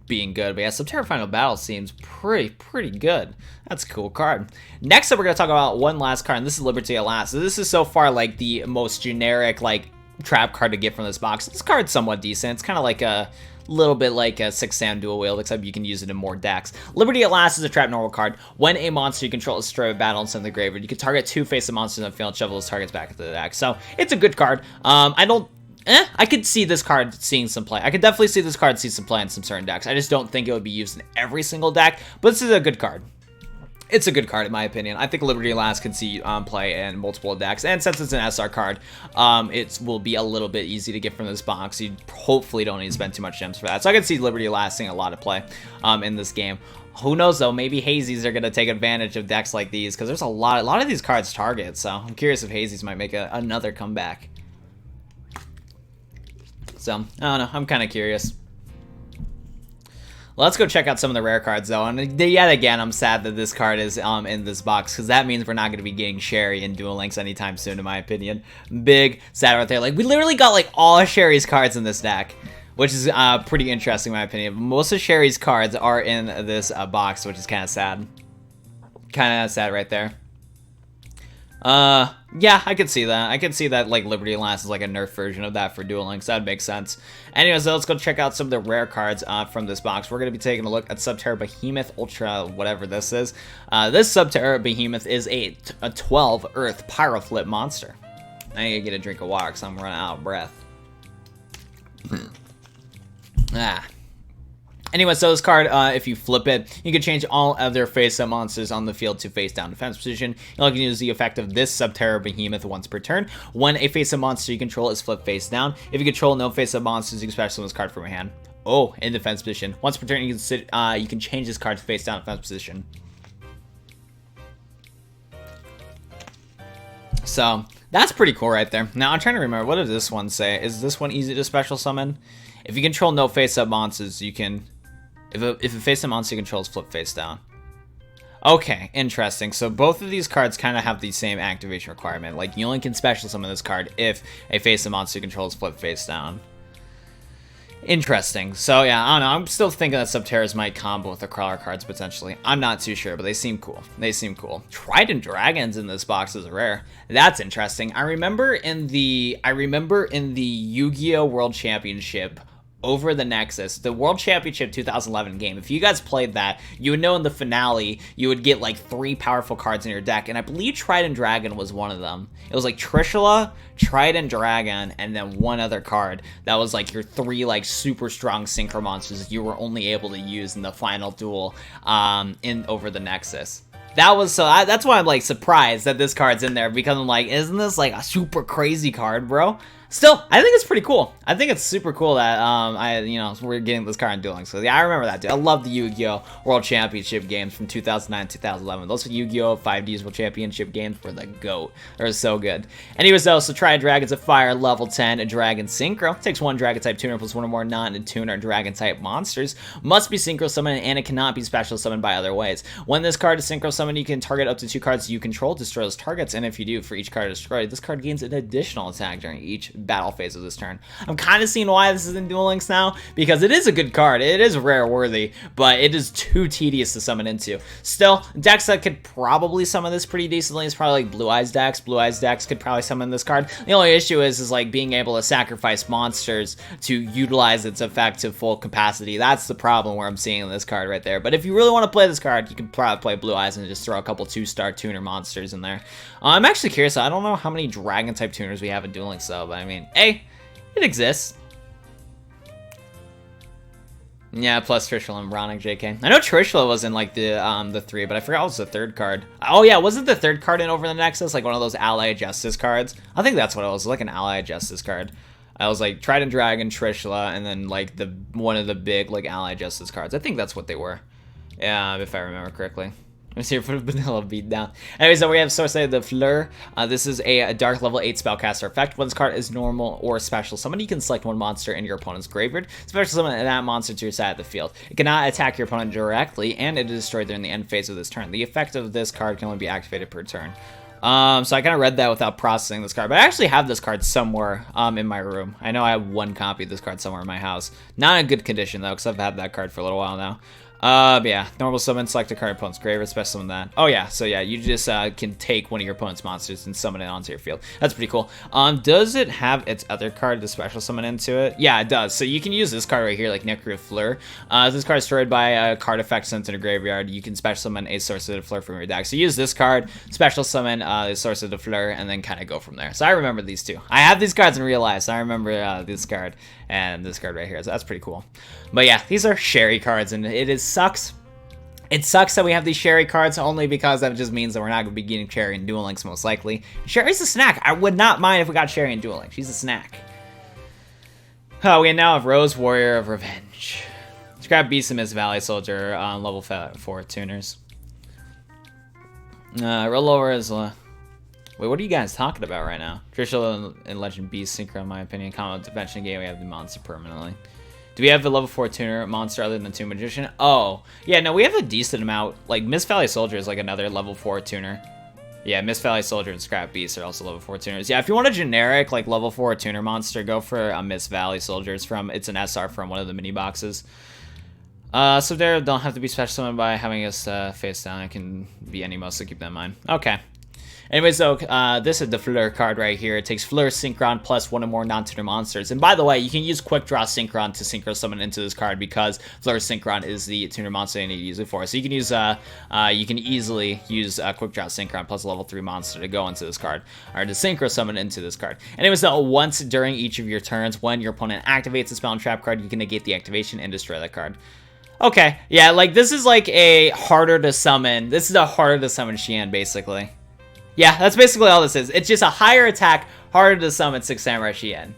being good. But yeah, Subterra Final Battle seems pretty good. That's a cool card. Next up, we're going to talk about one last card, and this is Liberty at Last. So this is so far like the most generic like trap card to get from this box. This card's somewhat decent. It's kind of like a little bit like a 6-Sam Dual Wield, except you can use it in more decks. Liberty at Last is a trap normal card. When a monster you control is destroyed by battle and sent to the graveyard, you can target 2 face of monsters on the field and shovel those targets back into the deck. So it's a good card. I could see this card seeing some play. I could definitely see this card see some play in some certain decks. I just don't think it would be used in every single deck, but this is a good card. It's a good card in my opinion. I think Liberty at Last can see play in multiple decks, and since it's an SR card, it will be a little bit easy to get from this box. You hopefully don't need to spend too much gems for that. So I can see Liberty at Last seeing a lot of play in this game. Who knows though? Maybe Hazies are going to take advantage of decks like these because there's a lot of these cards target. So I'm curious if Hazies might make another comeback. So I don't know. I'm kind of curious. Let's go check out some of the rare cards, though. And yet again, I'm sad that this card is in this box, because that means we're not going to be getting Sherry and Duel Links anytime soon, in my opinion. Big sad right there. Like, we literally got, like, all of Sherry's cards in this deck, which is pretty interesting, in my opinion. Most of Sherry's cards are in this box, which is kind of sad. Kind of sad right there. Yeah, I could see that. I could see that, like, Liberty at Last is like a nerf version of that for Duel Links. That would make sense. Anyways, so let's go check out some of the rare cards from this box. We're going to be taking a look at Subterra Behemoth Ultra, whatever this is. This Subterra Behemoth is a 12 Earth Pyroflip monster. I need to get a drink of water because I'm running out of breath. Anyway, so this card, if you flip it, you can change all other face-up monsters on the field to face-down defense position. You can use the effect of this Subterra Behemoth once per turn. When a face-up monster you control is flipped face-down, if you control no face-up monsters, you can special summon this card from your hand. Oh, in defense position. Once per turn, you can change this card to face-down defense position. So, that's pretty cool right there. Now, I'm trying to remember, what does this one say? Is this one easy to special summon? If you control no face-up monsters, you can... If a face-up monster you control is flipped face-down. Okay, interesting. So both of these cards kind of have the same activation requirement. Like, you only can special summon this card if a face-up monster you control is flipped face-down. Interesting. So yeah, I don't know. I'm still thinking that Subterras might combo with the crawler cards potentially. I'm not too sure, but they seem cool. They seem cool. Trident Dragons in this box is rare. That's interesting. I remember in the Yu-Gi-Oh! World Championship over the Nexus, the World Championship 2011 game, if you guys played that, you would know in the finale, you would get like 3 powerful cards in your deck, and I believe Trident Dragon was one of them. It was like Trishula, Trident Dragon, and then one other card that was like your 3 like super strong synchro monsters you were only able to use in the final duel over the Nexus. That was that's why I'm like surprised that this card's in there, because I'm like, isn't this like a super crazy card, bro? Still, I think it's pretty cool. I think it's super cool that we're getting this card in Duel Links. So yeah, I remember that, dude. I love the Yu-Gi-Oh! World Championship games from 2009 2011. Those Yu-Gi-Oh! 5Ds World Championship games were the GOAT. They're so good. Anyways, though, so Trident Dragon's a fire, level 10, a dragon synchro. Takes 1 dragon type tuner plus 1 or more non-tuner dragon type monsters. Must be synchro summoned, and it cannot be special summoned by other ways. When this card is synchro summoned, you can target up to 2 cards you control to destroy those targets, and if you do, for each card destroyed, this card gains an additional attack during each battle phase of this turn. I'm kind of seeing why this is in Duel Links now, because it is a good card. It is rare worthy, but it is too tedious to summon into. Still, decks that could probably summon this pretty decently is probably like Blue Eyes decks. Blue Eyes decks could probably summon this card. The only issue is like being able to sacrifice monsters to utilize its effect to full capacity. That's the problem where I'm seeing this card right there. But if you really want to play this card, you can probably play Blue Eyes and just throw a couple 2-star tuner monsters in there. I'm actually curious. I don't know how many dragon type tuners we have in Duel Links though, but I mean, hey, it exists. Yeah, plus Trishula and Bronic, JK. I know Trishula was in like the 3, but I forgot what was the 3rd card. Oh yeah, wasn't the 3rd card in Over the Nexus like one of those Ally Justice cards? I think that's what it was, like an Ally Justice card. I was like Trident Dragon, Trishula, and then like one of the big like Ally Justice cards. I think that's what they were. Yeah, if I remember correctly. Let's see for Vanilla Beatdown. Anyways, so we have Sorcerer de Fleur. This is a dark level 8 spellcaster effect. When this card is normal or special summon, you can select one monster in your opponent's graveyard. Special summon that monster to your side of the field. It cannot attack your opponent directly, and it is destroyed during the end phase of this turn. The effect of this card can only be activated per turn. So I kind of read that without processing this card, but I actually have this card somewhere in my room. I know I have one copy of this card somewhere in my house. Not in good condition though, because I've had that card for a little while now. But yeah, normal summon, select a card opponent's graveyard, special summon that. Oh yeah, so yeah, you just can take one of your opponent's monsters and summon it onto your field. That's pretty cool. Does it have its other card to special summon into it? Yeah, it does. So you can use this card right here, like Necro Fleur. This card is destroyed by a card effect sent to the graveyard. You can special summon a Sorcerer de Fleur from your deck. So use this card, special summon the Sorcerer de Fleur, and then kind of go from there. So I remember these two. I have these cards in real life, so I remember this card and this card right here. So that's pretty cool. But yeah, these are Sherry cards, and it sucks. It sucks that we have these Sherry cards only because that just means that we're not going to be getting Sherry in Duel Links most likely. Sherry's a snack. I would not mind if we got Sherry in Duel Links. She's a snack. Oh, we now have Rose Warrior of Revenge. Scrap Beast and Miss Valley Soldier on level 4 tuners. Roll over is... Wait, what are you guys talking about right now? Trishula and Legend Beast Synchro, in my opinion. Combat Defension game, we have the monster permanently. Do we have a level 4 tuner monster other than Tomb Magician? Oh, yeah, no, we have a decent amount. Like, Miss Valley Soldier is like another level 4 tuner. Yeah, Miss Valley Soldier and Scrap Beast are also level 4 tuners. Yeah, if you want a generic, like, level 4 tuner monster, go for a Miss Valley Soldier. It's an SR from one of the mini boxes. So there, don't have to be special summoned by having us face down. It can be any most, so keep that in mind. Okay. Anyway, so this is the Fleur card right here. It takes Fleur Synchron plus one or more non-tuner monsters. And by the way, you can use Quick Draw Synchron to Synchro Summon into this card because Fleur Synchron is the tuner monster you need to use it for. So you can use, you can easily use Quick Draw Synchron plus a level 3 monster to go into this card, or to Synchro Summon into this card. Anyway, so once during each of your turns, when your opponent activates a spell and trap card, you can negate the activation and destroy that card. Okay, yeah, like this is like a harder to summon. This is a harder to summon Xian, basically. Yeah, that's basically all this is. It's just a higher attack, harder to summon 6 Samurai Xian.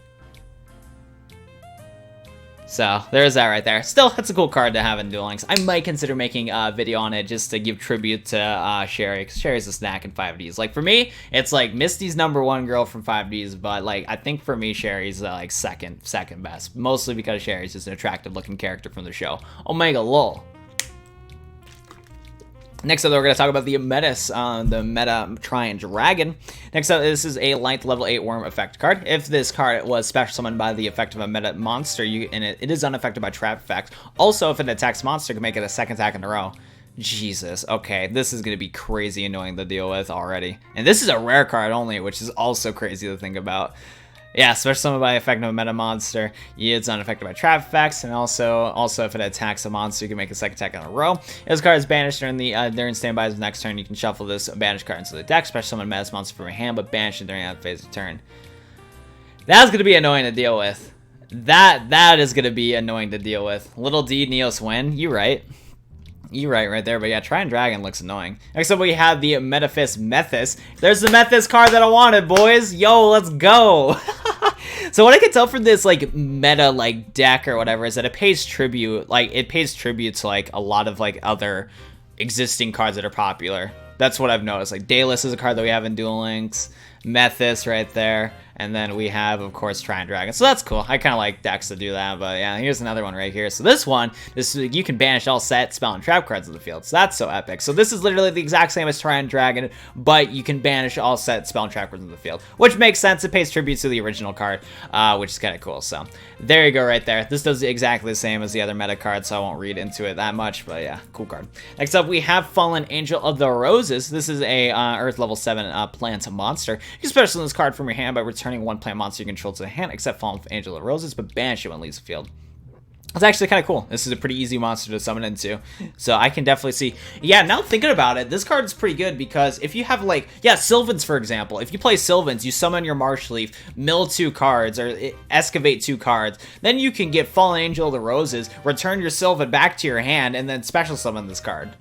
So, there's that right there. Still, it's a cool card to have in Duel Links. I might consider making a video on it just to give tribute to Sherry, because Sherry's a snack in 5Ds. Like, for me, it's like Misty's #1 girl from 5Ds, but like, I think for me, Sherry's like second best. Mostly because Sherry's just an attractive looking character from the show. Omega lol. Next up, we're going to talk about the metas, the meta Trident Dragon. Next up, this is a light level 8 worm effect card. If this card was special summoned by the effect of a meta monster, it is unaffected by trap effect. Also, if it attacks monster, it can make it a 2nd attack in a row. Jesus, okay, this is going to be crazy annoying to deal with already. And this is a rare card only, which is also crazy to think about. Yeah, special summoned by effect of a meta monster. It's unaffected by trap effects, and also if it attacks a monster, you can make a 2nd attack in a row. If this card is banished during standby's next turn, you can shuffle this banished card into the deck. Special summon meta monster from your hand, but banish it during that phase of turn. That's gonna be annoying to deal with. That is gonna be annoying to deal with. Little D Neos win. You right. You're right there, but yeah, Trident Dragon looks annoying. Next up, we have the Metaphys Methys. There's the Methys card that I wanted, boys. Yo, let's go. So what I can tell from this, like, meta, like, deck or whatever is that it pays tribute, to, like, a lot of, like, other existing cards that are popular. That's what I've noticed. Like, Daedalus is a card that we have in Duel Links. Methys right there. And then we have, of course, Try and Dragon. So that's cool. I kind of like decks to do that, but yeah, here's another one right here. So this one, you can banish all set, spell, and trap cards in the field. So that's so epic. So this is literally the exact same as Try and Dragon, but you can banish all set, spell, and trap cards in the field, which makes sense. It pays tribute to the original card, which is kind of cool. So there you go right there. This does exactly the same as the other meta card, so I won't read into it that much, but yeah, cool card. Next up, we have Fallen Angel of the Roses. This is a Earth level 7 plant monster. You can special this card from your hand by returning one plant monster you control to the hand, except Fallen Angel of the Roses, but banish it when it leaves the field. It's actually kind of cool. This is a pretty easy monster to summon into. So I can definitely see. Yeah, now thinking about it, this card is pretty good because if you have like, yeah, Sylvans, for example. If you play Sylvans, you summon your Marsh Leaf, mill 2 cards, or excavate 2 cards. Then you can get Fallen Angel of the Roses, return your Sylvan back to your hand, and then special summon this card.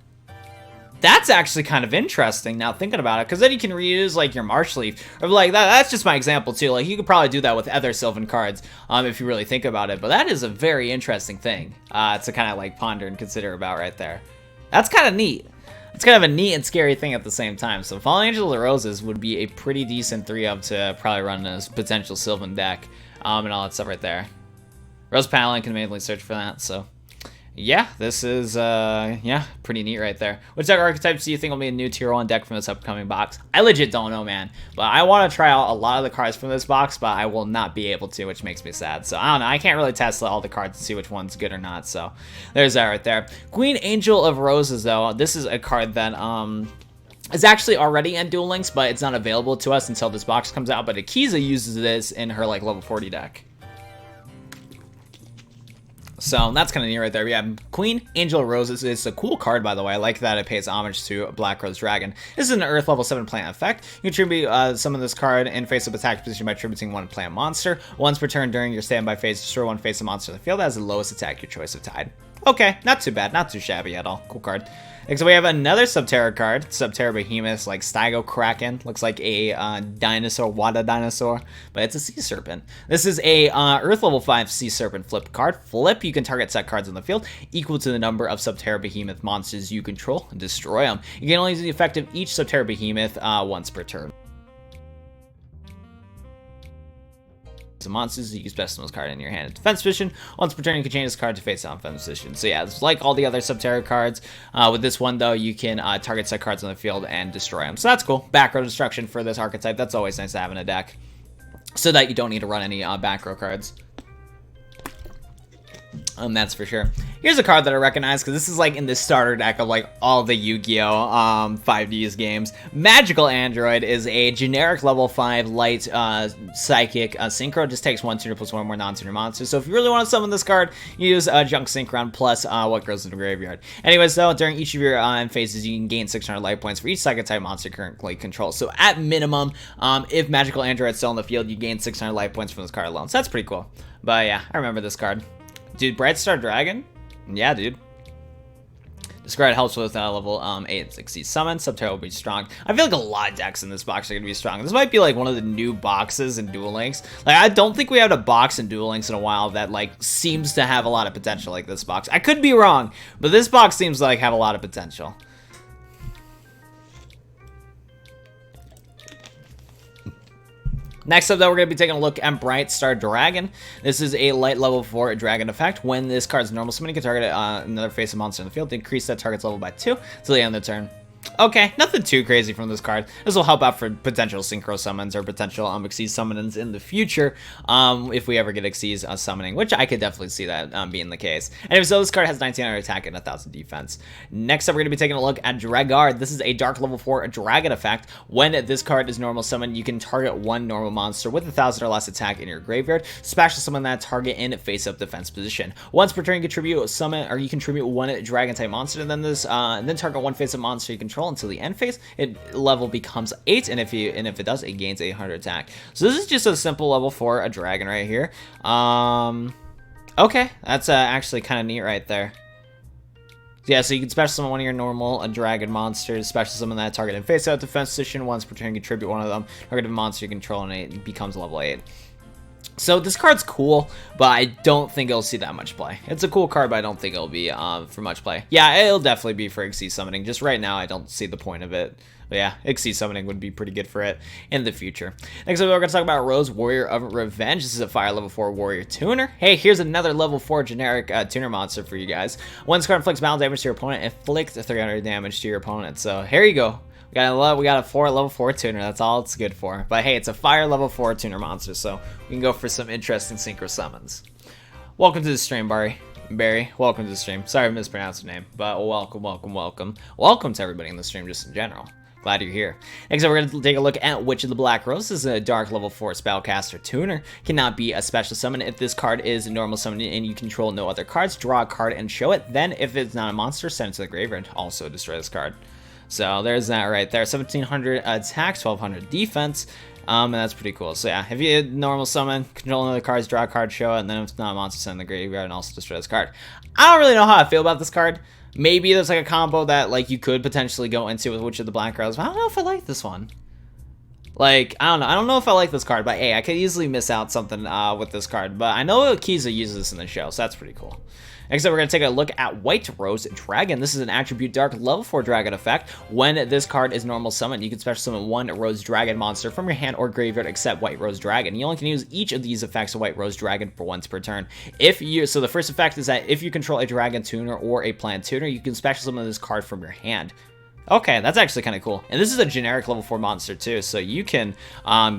That's actually kind of interesting now thinking about it, because then you can reuse like your Marsh Leaf, or like that's just my example too. Like you could probably do that with other Sylvan cards, if you really think about it. But that is a very interesting thing to kind of like ponder and consider about right there. That's kind of neat. It's kind of a neat and scary thing at the same time. So Fallen Angel of the Roses would be a pretty decent 3-up to probably run a potential Sylvan deck, and all that stuff right there. Rose Paladin can mainly search for that. So. Yeah, this is, yeah, pretty neat right there. Which deck archetypes do you think will be a new tier 1 deck from this upcoming box? I legit don't know, man. But I want to try out a lot of the cards from this box, but I will not be able to, which makes me sad. So, I don't know. I can't really test all the cards to see which one's good or not. So, there's that right there. Queen Angel of Roses, though. This is a card that, it's actually already in Duel Links, but it's not available to us until this box comes out. But Akiza uses this in her, like, level 40 deck. So that's kind of neat right there. Yeah, Queen Angel of Roses is a cool card, by the way. I like that it pays homage to Black Rose Dragon. This is an Earth level 7 plant effect. You can tribute summon this card in face-up attack position by tributing one plant monster. Once per turn during your standby phase, destroy one face-up monster in the field that has the lowest attack, your choice of tide. Okay, not too bad, not too shabby at all. Cool card. Next, we have another Subterra card, Subterra Behemoth, like Stygo Kraken. Looks like a dinosaur, Wada dinosaur, but it's a sea serpent. This is a Earth level 5 sea serpent flip card. Flip, you can target set cards on the field equal to the number of Subterra Behemoth monsters you control and destroy them. You can only use the effect of each Subterra Behemoth once per turn. Monsters, you can special this card in your hand in defense position. Once per turn, you can change this card to face down defense position. So yeah, it's like all the other Subterra cards. With this one though, you can target set cards on the field and destroy them. So that's cool. Back row destruction for this archetype. That's always nice to have in a deck, so that you don't need to run any back row cards. That's for sure. Here's a card that I recognize because this is like in the starter deck of like all the Yu-Gi-Oh 5Ds games. Magical Android is a generic level 5 light psychic synchro. Just takes 1 tuner plus 1 more non-tuner monsters. So if you really want to summon this card, you use Junk Synchron plus what goes into the graveyard. Anyways, though, during each of your end phases, you can gain 600 life points for each psychic type monster currently controlled. So at minimum, if Magical Android is still in the field, you gain 600 life points from this card alone. So that's pretty cool. But yeah, I remember this card. Dude, Bright Star Dragon? Yeah, dude. This card helps with level 8 and 6 summon. Subterra will be strong. I feel like a lot of decks in this box are going to be strong. This might be like one of the new boxes in Duel Links. Like, I don't think we had a box in Duel Links in a while that like seems to have a lot of potential like this box. I could be wrong, but this box seems to like have a lot of potential. Next up, though, we're going to be taking a look at Bright Star Dragon. This is a light level 4 dragon effect. When this card's normal summon, you can target another face-up monster in the field to increase that target's level by 2 till the end of the turn. Okay, nothing too crazy from this card. This will help out for potential synchro summons or potential Xyz summons in the future, if we ever get Xyz summoning, which I could definitely see that being the case. Anyway, so this card has 1900 attack and 1000 defense. Next up, we're going to be taking a look at Dragard. This is a dark level 4 dragon effect. When this card is normal summon, you can target one normal monster with 1000 or less attack in your graveyard. Special summon that target in face-up defense position. Once per turn, you contribute summon, or you contribute one dragon type monster, and then and then target one face-up monster you control until the end phase. It level becomes 8, and if it does, it gains 800 attack. So this is just a simple level 4 a dragon right here. Okay, that's actually kind of neat right there. Yeah, so you can special summon one of your normal dragon monsters, special summon that target in face out defense position. Once per turn, contribute one of them, target a monster you control, and it becomes level 8. So this card's cool, but I don't think it'll see that much play. It's a cool card, but I don't think it'll be for much play. Yeah, it'll definitely be for Xyz summoning. Just right now, I don't see the point of it. But yeah, Xyz summoning would be pretty good for it in the future. Next up, we're going to talk about Rose, Warrior of Revenge. This is a fire level 4 warrior tuner. Hey, here's another level 4 generic tuner monster for you guys. Once card inflicts battle damage to your opponent, inflict 300 damage to your opponent. So here you go. We got a level 4 tuner. That's all it's good for. But hey, it's a fire level 4 tuner monster, so we can go for some interesting synchro summons. Welcome to the stream, Barry. Welcome to the stream. Sorry I mispronounced your name, but welcome. Welcome to everybody in the stream just in general. Glad you're here. Next up, we're going to take a look at Witch of the Black Rose. This is a dark level 4 spellcaster tuner. Cannot be a special summon if this card is a normal summon and you control no other cards. Draw a card and show it. Then, if it's not a monster, send it to the graveyard. Also destroy this card. So there's that right there. 1700 attack, 1200 defense, and that's pretty cool. So yeah, if you normal summon, control another cards, draw a card, show it, and then if it's not a monster, send in the graveyard and also destroy this card. I don't really know how I feel about this card. Maybe there's like a combo that like you could potentially go into with Witch of the Black Rose, but I don't know if I like this one. Like, I don't know if I like this card, but hey, I could easily miss out something with this card. But I know Kiza uses this in the show, so that's pretty cool. Next up, we're going to take a look at White Rose Dragon. This is an attribute dark level 4 dragon effect. When this card is normal summoned, you can special summon one Rose Dragon monster from your hand or graveyard except White Rose Dragon. You only can use each of these effects of White Rose Dragon for once per turn. So the first effect is that if you control a dragon tuner or a plant tuner, you can special summon this card from your hand. Okay, that's actually kind of cool. And this is a generic level 4 monster too, so you can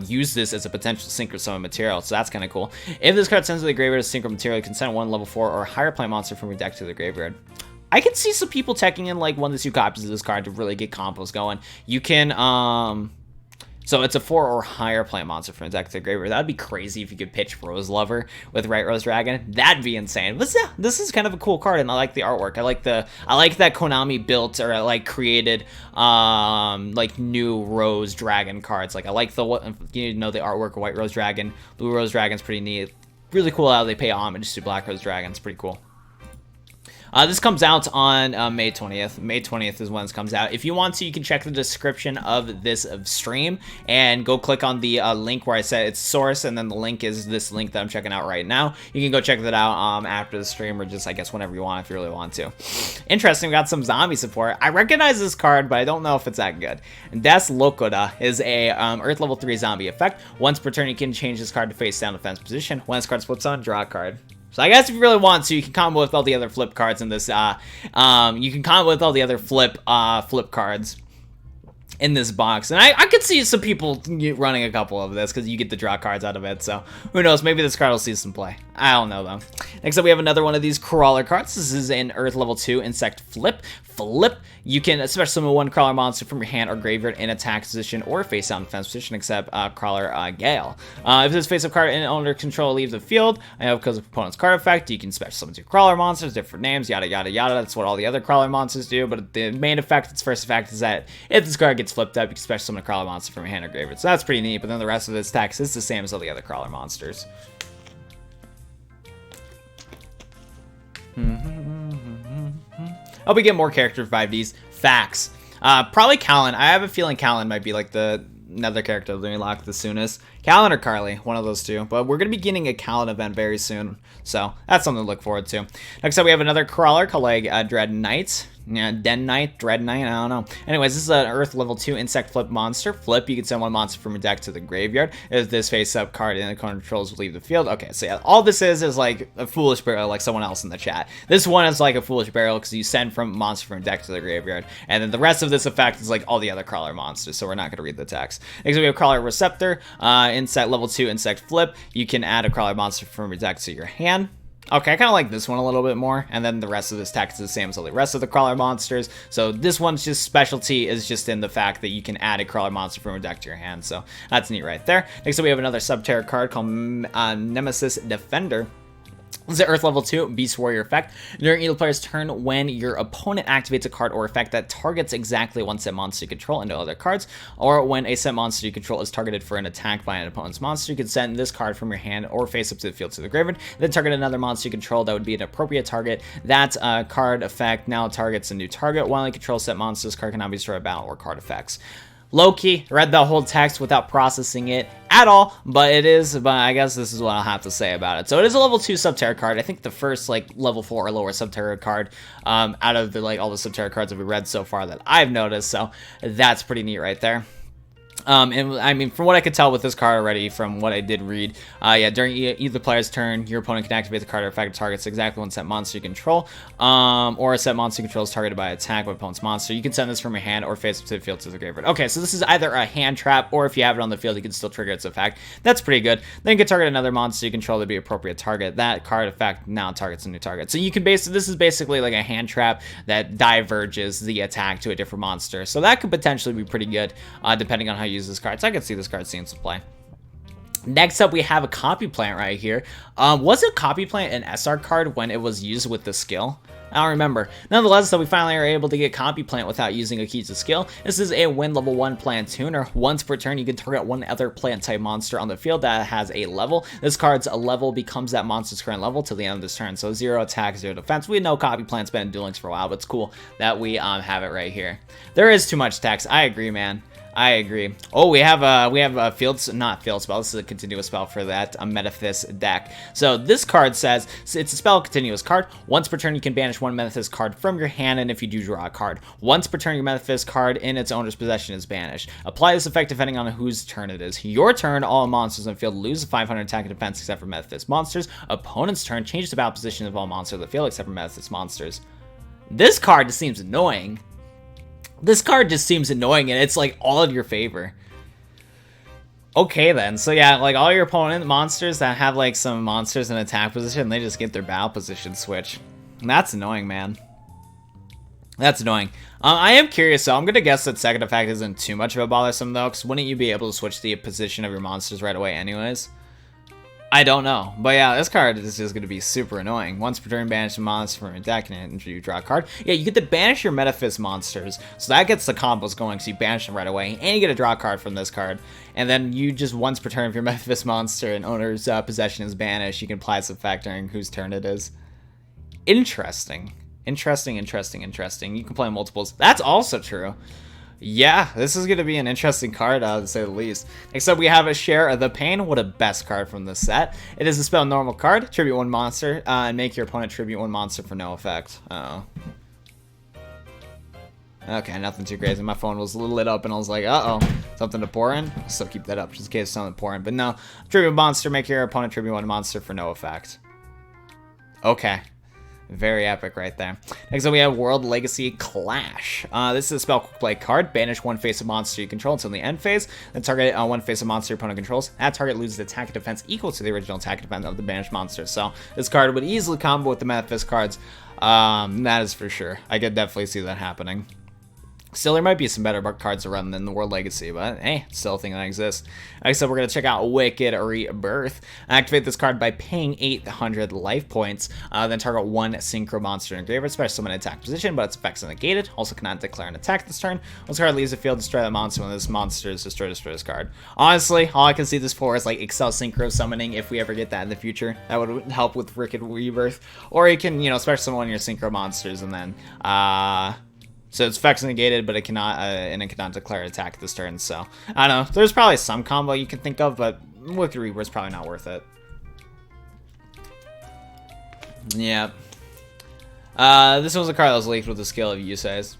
use this as a potential synchro summon material, so that's kind of cool. If this card sends to the graveyard as synchro material, you can send one level 4 or higher plant monster from your deck to the graveyard. I can see some people teching in like 1 to 2 copies of this card to really get combos going. You can, so it's a 4 or higher plant monster from the deck to the graveyard. That'd be crazy if you could pitch Rose Lover with White Rose Dragon. That'd be insane. But yeah, this is kind of a cool card, and I like the artwork. I like that Konami built or like created like new Rose Dragon cards. Like I like the the artwork of White Rose Dragon. Blue Rose Dragon's pretty neat. Really cool how they pay homage to Black Rose Dragon. It's pretty cool. This comes out on May 20th. May 20th is when this comes out. If you want to, you can check the description of this stream and go click on the link where I said it's source, and then the link is this link that I'm checking out right now. You can go check that out after the stream, or just, I guess, whenever you want if you really want to. Interesting, we got some zombie support. I recognize this card, but I don't know if it's that good. Des Locoda is a Earth level 3 zombie effect. Once per turn, you can change this card to face down defense position. When this card flips on, draw a card. So I guess if you really want to, you can combo with all the other flip cards in this. You can combo with all the other flip cards in this box, and I could see some people running a couple of this because you get the draw cards out of it. So who knows? Maybe this card will see some play. I don't know though. Next up, we have another one of these crawler cards. This is an Earth level 2 insect flip. You can special summon one crawler monster from your hand or graveyard in attack position or face down defense position, except crawler Gale. If this face-up card in owner control leaves the field, because of opponent's card effect, you can special summon 2 crawler monsters, different names, yada yada yada. That's what all the other crawler monsters do. But the main effect, its first effect, is that if this card gets flipped up, you can special summon a crawler monster from your hand or graveyard. So that's pretty neat. But then the rest of its text is the same as all the other crawler monsters. Hope we get more character 5Ds. Facts. Probably Callan. I have a feeling Callan might be like another character that we lock the soonest. Callan or Carly, one of those two. But we're going to be getting a Callan event very soon, so that's something to look forward to. Next up, we have another crawler called like Dread Knight. Yeah, Den Knight, Dread Knight, I don't know. Anyways, this is an Earth level 2 insect flip monster. Flip, you can send one monster from your deck to the graveyard. If this face-up card in the controls will leave the field. Okay, so yeah, all this is like a Foolish Burial, like someone else in the chat. This one is like a Foolish Burial because you send from monster from your deck to the graveyard. And then the rest of this effect is like all the other crawler monsters, so we're not going to read the text. Next, we have Crawler Receptor, insect level 2 insect flip. You can add a crawler monster from your deck to your hand. Okay, I kind of like this one a little bit more, and then the rest of this text is the same as all the rest of the crawler monsters. So this one's just specialty is just in the fact that you can add a crawler monster from your deck to your hand. So that's neat right there. Next up, we have another Subterra card called Nemesis Defender. This is an Earth level 2 Beast Warrior effect. During either player's turn, when your opponent activates a card or effect that targets exactly one set monster you control into other cards, or when a set monster you control is targeted for an attack by an opponent's monster, you can send this card from your hand or face up to the field to the graveyard, then target another monster you control that would be an appropriate target. That card effect now targets a new target. While you control set monsters, card cannot be destroyed by battle or card effects. Low-key, read the whole text without processing it at all, but I guess this is what I'll have to say about it. So it is a level 2 Subterra card. I think the first, like, level 4 or lower Subterra card out of the, like, all the Subterra cards that we read so far that I've noticed, so that's pretty neat right there. And I mean, from what I could tell with this card already, from what I did read, yeah, during either player's turn, your opponent can activate the card or effect targets exactly one set monster you control, or a set monster you control is targeted by attack by opponent's monster. You can send this from your hand or face it to the field to the graveyard. Okay, so this is either a hand trap, or if you have it on the field, you can still trigger its effect. That's pretty good. Then you can target another monster you control to be appropriate target. That card effect now targets a new target. So you can this is basically like a hand trap that diverges the attack to a different monster. So that could potentially be pretty good, depending on how you use this card. So I can see this card seeing some play. Next up, we have a Copy Plant right here. Was a Copy Plant an SR card when it was used with the skill? I don't remember. Nonetheless, though, we finally are able to get Copy Plant without using a key to skill. This is a win level 1 plant tuner. Once per turn, you can target one other plant type monster on the field that has a level. This card's level becomes that monster's current level till the end of this turn. So 0 attack, 0 defense. We know Copy Plant's been in Duel Links for a while, but it's cool that we have it right here. There is too much text. I agree, man. I agree. Oh, we have a not field spell. This is a continuous spell for that Metaphys deck. So this card says it's a spell continuous card. Once per turn, you can banish one Metaphys card from your hand, and if you do, draw a card. Once per turn, your Metaphys card in its owner's possession is banished. Apply this effect depending on whose turn it is. Your turn, all monsters on the field lose 500 attack and defense except for Metaphys monsters. Opponent's turn, change the battle position of all monsters on the field except for Metaphys monsters. This card just seems annoying. This card just seems annoying, and it's like all in your favor. Okay then, so yeah, like all your opponent monsters that have like some monsters in attack position, they just get their battle position switch. And that's annoying, man. That's annoying. I am curious, so I'm gonna guess that second effect isn't too much of a bothersome though, because wouldn't you be able to switch the position of your monsters right away anyways? I don't know, but yeah, this card is just going to be super annoying. Once per turn, banish a monster from your deck and you draw a card. Yeah, you get to banish your Metaphys monsters, so that gets the combos going, so you banish them right away, and you get to draw a card from this card. And then you just, once per turn, if your Metaphys monster and owner's possession is banished, you can apply this effect during whose turn it is. Interesting. Interesting. You can play multiples. That's also true. Yeah, this is going to be an interesting card, to say the least. Next up, we have a Share of the Pain. What a best card from this set. It is a spell normal card. Tribute one monster, and make your opponent tribute one monster for no effect. Uh-oh. Okay, nothing too crazy. My phone was lit up, and I was like, uh-oh. Something to pour in? So keep that up, just in case something to pour in. But no, tribute monster, make your opponent tribute one monster for no effect. Okay. Very epic right there. Next up, we have World Legacy Clash. This is a spell quick play card. Banish one face of monster you control until the end phase. Then target one face of monster your opponent controls. That target loses attack and defense equal to the original attack and defense of the banished monster. So this card would easily combo with the Metaphys cards. That is for sure. I could definitely see that happening. Still, there might be some better cards to run than the World Legacy, but hey, still a thing that exists. Next up, we're going to check out Wicked Rebirth. Activate this card by paying 800 life points. Then target one Synchro monster in graveyard, special summon attack position, but its effects are negated. Also cannot declare an attack this turn. Once the card leaves the field, destroy that monster. When this monster is destroyed, destroy this card. Honestly, all I can see this for is like Excel Synchro summoning if we ever get that in the future. That would help with Wicked Rebirth. Or you can, special summon one of your Synchro monsters and then, so its effects negated, but it cannot declare attack this turn. So I don't know. There's probably some combo you can think of, but Wicked Rebirth is probably not worth it. Yeah. This was a card that was leaked with the skill of Yusei's.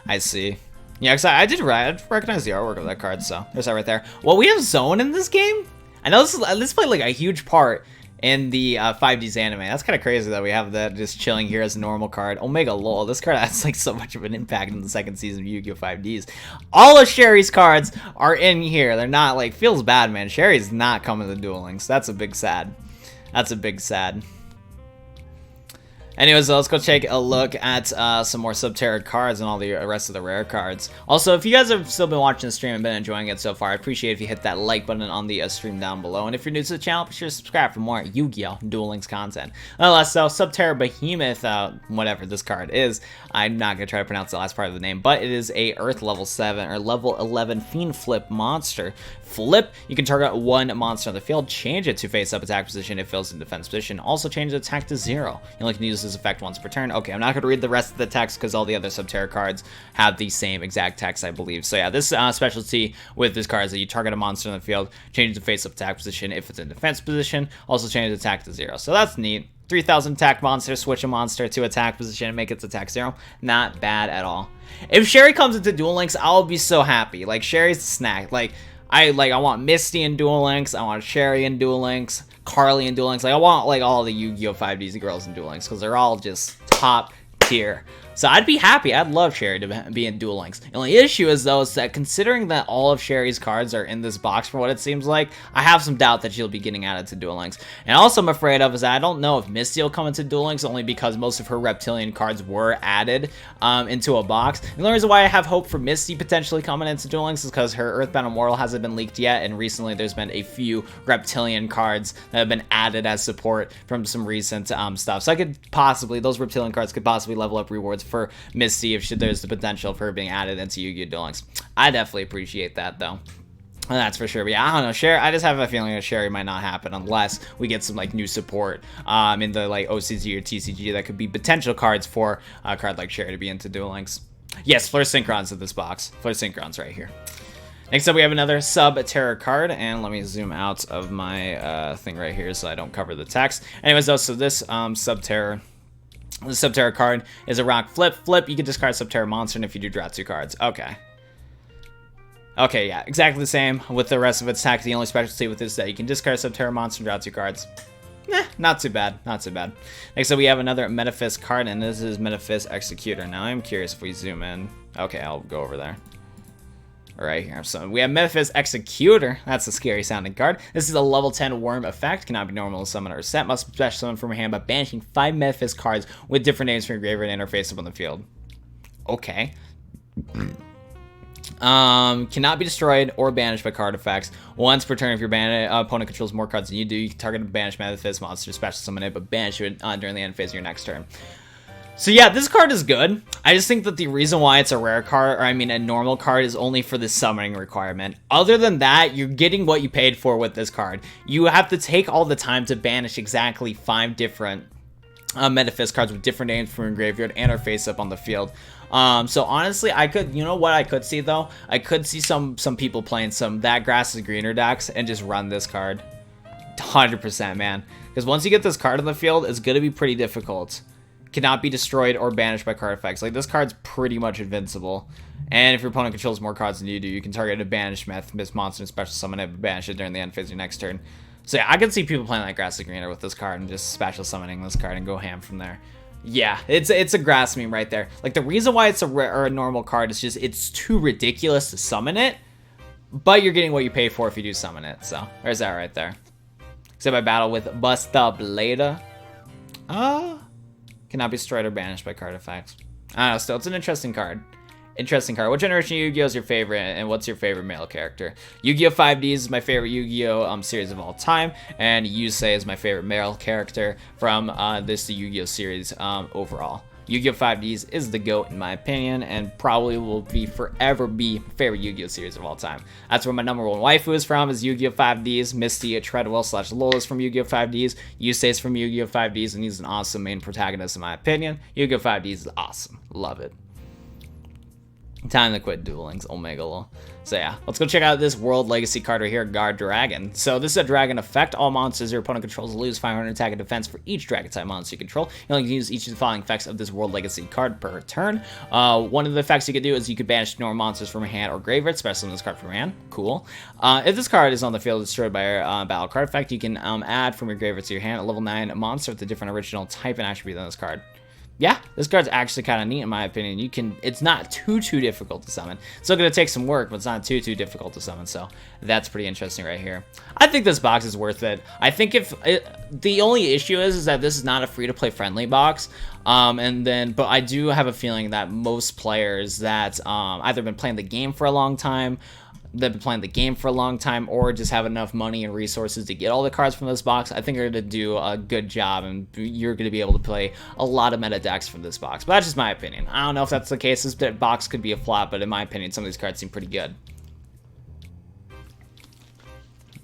I see. Yeah, because I did recognize the artwork of that card, so there's that right there. Well, we have Zone in this game. I know this played like a huge part in the 5D's anime. That's kind of crazy that we have that just chilling here as a normal card. Omega Lol, this card has like so much of an impact in the second season of Yu-Gi-Oh! 5D's. All of Sherry's cards are in here. They're not like, feels bad, man. Sherry's not coming to Duel Links. That's a big sad. That's a big sad. Anyways, let's go take a look at some more Subterra cards and all the rest of the rare cards. Also, if you guys have still been watching the stream and been enjoying it so far, I'd appreciate if you hit that like button on the stream down below. And if you're new to the channel, be sure to subscribe for more Yu-Gi-Oh! Duel Links content. Nonetheless, so Subterra Behemoth, whatever this card is, I'm not going to try to pronounce the last part of the name, but it is a Earth level 7 or level 11 Fiend Flip monster. Flip, you can target one monster on the field, change it to face-up attack position if it feels in defense position. Also change the attack to 0. You only can use this effect once per turn. Okay, I'm not going to read the rest of the text because all the other Subterra cards have the same exact text, I believe. So yeah, this specialty with this card is that you target a monster in the field, change the face-up attack position if it's in defense position, also change the attack to 0. So that's neat. 3,000 attack monster, switch a monster to attack position and make its attack 0. Not bad at all. If Sherry comes into Duel Links, I'll be so happy. Like, Sherry's the snack. I want Misty in Duel Links, I want Sherry in Duel Links, Carly in Duel Links. Like, I want like all the Yu-Gi-Oh! 5Ds girls in Duel Links because they're all just top tier. So I'd be happy. I'd love Sherry to be in Duel Links. The only issue is, though, is that considering that all of Sherry's cards are in this box for what it seems like, I have some doubt that she'll be getting added to Duel Links. And also I'm afraid of is that I don't know if Misty will come into Duel Links only because most of her Reptilian cards were added into a box. And the reason why I have hope for Misty potentially coming into Duel Links is because her Earthbound Immortal hasn't been leaked yet, and recently there's been a few Reptilian cards that have been added as support from some recent stuff. So I could possibly, those Reptilian cards could possibly level up rewards for Misty if there's the potential for her being added into Yu-Gi-Oh! Duel Links. I definitely appreciate that, though. That's for sure. But yeah, I don't know. Sherry, I just have a feeling that Sherry might not happen unless we get some like new support in the like OCG or TCG that could be potential cards for a card like Sherry to be into Duel Links. Yes, Flare Synchron's in this box. Flare Synchron's right here. Next up, we have another Subterra card, and let me zoom out of my thing right here so I don't cover the text. Anyways, though, so this Subterra. The Subterra card is a rock flip. You can discard Subterra monster, and if you do, draw 2 cards. Okay. Okay, yeah, exactly the same with the rest of its attack. The only specialty with this is that you can discard Subterra monster and draw 2 cards. Not too bad. Not too bad. Next up, we have another Metaphys card, and this is Metaphys Executor. Now, I'm curious if we zoom in. Okay, I'll go over there. Right here. So we have Metaphys Executor. That's a scary sounding card. This is a level 10 worm effect. Cannot be normal summon or set. Must special summon from your hand by banishing 5 Metaphys cards with different names from your graveyard and interface up on the field. Okay. Cannot be destroyed or banished by card effects. Once per turn, if your opponent controls more cards than you do, you can target a banished Metaphys monster, special summon it, but banish it during the end phase of your next turn. So yeah, this card is good. I just think that the reason why it's a rare card, or I mean a normal card, is only for the summoning requirement. Other than that, you're getting what you paid for with this card. You have to take all the time to banish exactly 5 different Metaphys cards with different names from your graveyard and are face up on the field. So honestly, I could, you know what I could see though? I could see some people playing some That Grass is Greener decks and just run this card. 100%, man. Because once you get this card on the field, it's going to be pretty difficult. Cannot be destroyed or banished by card effects. Like, this card's pretty much invincible. And if your opponent controls more cards than you do, you can target a banished Metaphys monster and special summon it, banish it during the end phase of your next turn. So yeah, I can see people playing like Grass is Greener with this card and just special summoning this card and go ham from there. Yeah, it's a grass meme right there. Like, the reason why it's a rare or a normal card is just it's too ridiculous to summon it, but you're getting what you pay for if you do summon it. So there's that right there. Except I battle with Busta Blada. Cannot be destroyed or banished by card effects. I don't know, still, it's an interesting card. Interesting card. What generation Yu-Gi-Oh! Is your favorite, and what's your favorite male character? Yu-Gi-Oh! 5Ds is my favorite Yu-Gi-Oh! Series of all time, and Yusei is my favorite male character from this Yu-Gi-Oh! Series overall. Yu-Gi-Oh! 5Ds is the GOAT in my opinion, and probably will be forever be favorite Yu-Gi-Oh! Series of all time. That's where my number 1 waifu is from, is Yu-Gi-Oh! 5Ds. Misty Treadwell / Lola's from Yu-Gi-Oh! 5Ds. Yusei's from Yu-Gi-Oh! 5Ds, and he's an awesome main protagonist in my opinion. Yu-Gi-Oh! 5Ds is awesome. Love it. Time to quit Duel Links, Omega lol. So yeah, let's go check out this World Legacy card right here, Guard Dragon. So this is a dragon effect. All monsters your opponent controls lose 500 attack and defense for each dragon type monster you control. You only can use each of the following effects of this World Legacy card per turn. One of the effects you could do is you could banish normal monsters from your hand or graveyard, especially this card from your hand. Cool. If this card is on the field destroyed by a battle card effect, you can add from your graveyard to your hand a level 9 monster with a different original type and attribute than this card. Yeah, this card's actually kind of neat in my opinion. It's not too difficult to summon. It's still gonna take some work, but it's not too difficult to summon. So that's pretty interesting right here. I think this box is worth it. I think the only issue is that this is not a free-to-play friendly box. But I do have a feeling that most players that either been playing the game for a long time, or just have enough money and resources to get all the cards from this box, I think are going to do a good job, and you're going to be able to play a lot of meta decks from this box. But that's just my opinion. I don't know if that's the case. This box could be a flop, but in my opinion, some of these cards seem pretty good.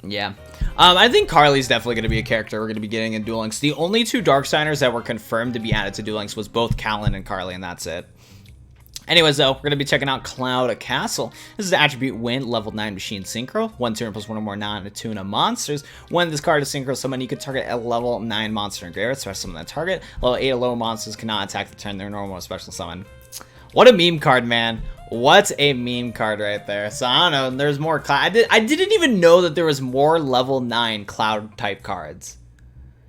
Yeah. I think Carly's definitely going to be a character we're going to be getting in Duel Links. The only two Dark Signers that were confirmed to be added to Duel Links was both Callan and Carly, and that's it. Anyways, though, we're going to be checking out Cloud Castle. This is the attribute Wind, level 9 machine synchro. 1 turn plus 1 or more non-Attuna monsters. When this card is synchro summon, you can target a level 9 monster in graveyard, special summon that target. Level 8 or lower monsters cannot attack the turn their normal special summon. What a meme card, man. What a meme card right there. So, I don't know, there's more Cloud. I didn't even know that there was more level 9 Cloud type cards.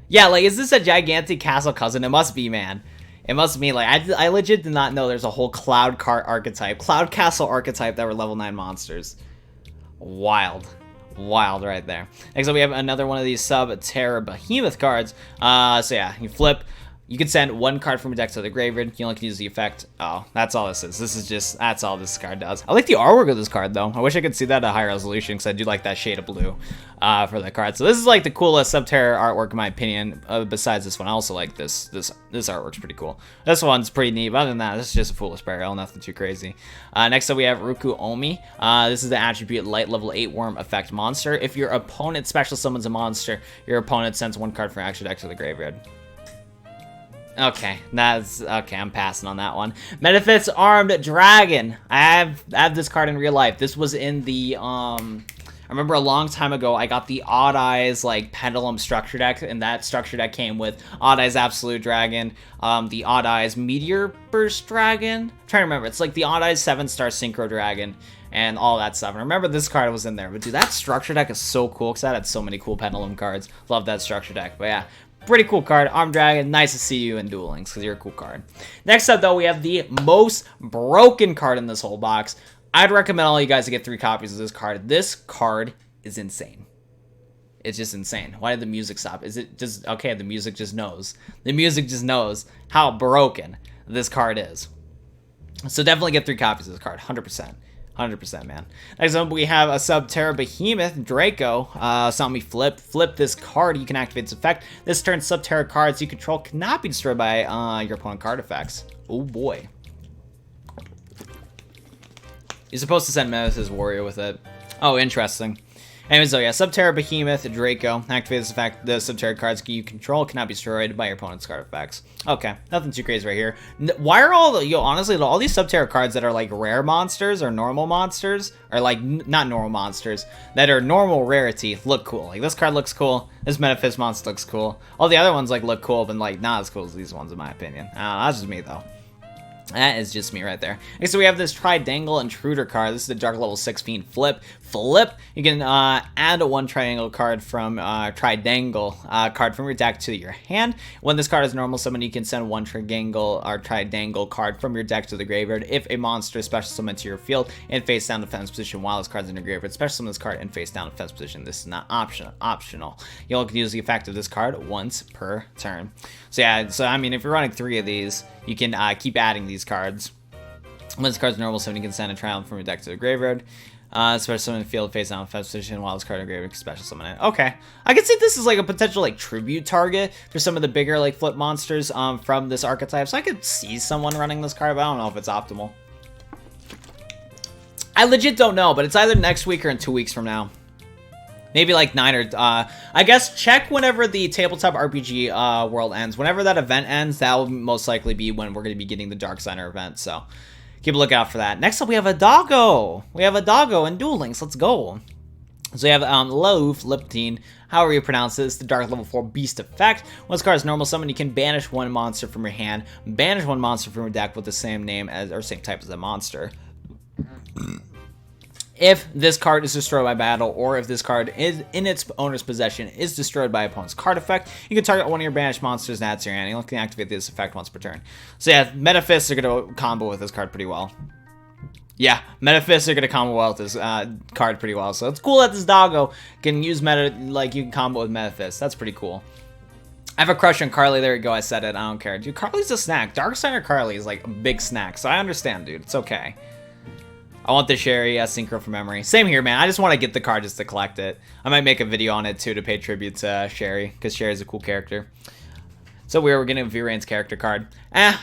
Yeah, like, is this a gigantic castle cousin? It must be, man. It must be, like, I legit did not know there's a whole Cloud card archetype, Cloud Castle archetype that were level 9 monsters. Wild. Wild right there. Next up, we have another one of these Sub-Terra Behemoth cards. So yeah, you flip. You can send 1 card from your deck to the graveyard. You only can use the effect. Oh, that's all this is. This is just, that's all this card does. I like the artwork of this card, though. I wish I could see that at a high resolution, because I do like that shade of blue for the card. So this is like the coolest Sub-Terra artwork, in my opinion, besides this one. I also like this artwork's pretty cool. This one's pretty neat, but other than that, this is just a foolish burial, nothing too crazy. Next up, we have Ruku Omi. This is the attribute Light level 8 Worm effect monster. If your opponent special summons a monster, your opponent sends 1 card from your extra deck to the graveyard. Okay, okay, I'm passing on that one. Metaphysics Armed Dragon. I have this card in real life. This was in the, I remember a long time ago, I got the Odd Eyes, like, Pendulum structure deck, and that structure deck came with Odd Eyes Absolute Dragon, the Odd Eyes Meteor Burst Dragon. I'm trying to remember. It's like the Odd Eyes 7-star Synchro Dragon, and all that stuff. And I remember this card was in there. But dude, that structure deck is so cool, because that had so many cool Pendulum cards. Love that structure deck. But yeah, pretty cool card. Armed Dragon, nice to see you in Duel Links, because you're a cool card. Next up, though, we have the most broken card in this whole box. I'd recommend all you guys to get 3 copies of this card. This card is insane. It's just insane. Why did the music stop? Is it just, okay, the music just knows. The music just knows how broken this card is. So definitely get 3 copies of this card, 100%. 100%, man. Next up, we have a Sub-Terra Behemoth, Draco. Saw me flip this card. You can activate its effect. This turn, Sub-Terra cards you control cannot be destroyed by your opponent card effects. Oh boy. You're supposed to send Menace's Warrior with it. Oh, interesting. Anyways, so yeah, Sub-Terra Behemoth, Draco. Activate this effect. The Sub-Terra cards you control cannot be destroyed by your opponent's card effects. Okay, nothing too crazy right here. Why are all the, honestly, all these Sub-Terra cards that are like rare monsters or normal monsters, or like, not normal monsters, that are normal rarity, look cool. Like, this card looks cool. This Metaphysics monster looks cool. All the other ones, like, look cool, but, like, not as cool as these ones, in my opinion. That's just me, though. That is just me right there. Okay, so we have this Triangle Intruder card. This is the Dark level 16 flip. You can add 1 triangle card from Triangle card from your deck to your hand. When this card is normal summon, you can send 1 Triangle card from your deck to the graveyard. If a monster is special summoned to your field in face down defense position while this card's in your graveyard, special summon this card in face down defense position. This is not optional. You only can use the effect of this card once per turn. So yeah, so I mean, if you're running 3 of these, you can keep adding these cards. When this card's normal summon, you can send a Triumph from your deck to the graveyard. Special summon the field face down defense position while this card in the graveyard can special summon it. Okay. I can see this is like a potential like tribute target for some of the bigger like flip monsters from this archetype. So I could see someone running this card, but I don't know if it's optimal. I legit don't know, but it's either next week or in 2 weeks from now. Maybe like 9 or, I guess check whenever the Tabletop RPG world ends. Whenever that event ends, that will most likely be when we're going to be getting the Dark Center event, so keep a lookout for that. Next up, we have a doggo. We have a doggo in Duel Links. Let's go. So we have Louf Liptine, however you pronounce this, the Dark level 4 Beast effect. When this card is normal summon, you can banish 1 monster from your hand, banish 1 monster from your deck with the same name as, or same type as the monster. If this card is destroyed by battle, or if this card is in its owner's possession is destroyed by opponent's card effect, you can target 1 of your banished monsters and add to your hand. You can activate this effect once per turn. So yeah, Metaphysics are going to combo with this card pretty well. Yeah, Metaphysics are going to combo well with this card pretty well. So it's cool that this doggo can use like you can combo with Metaphysics. That's pretty cool. I have a crush on Carly. There you go. I said it. I don't care. Dude, Carly's a snack. Dark Signer Carly is like a big snack. So I understand, dude. It's okay. I want the Sherry Synchro from memory. Same here, man. I just want to get the card just to collect it. I might make a video on it, too, to pay tribute to Sherry, because Sherry's a cool character. So we're getting a V-Rain's character card.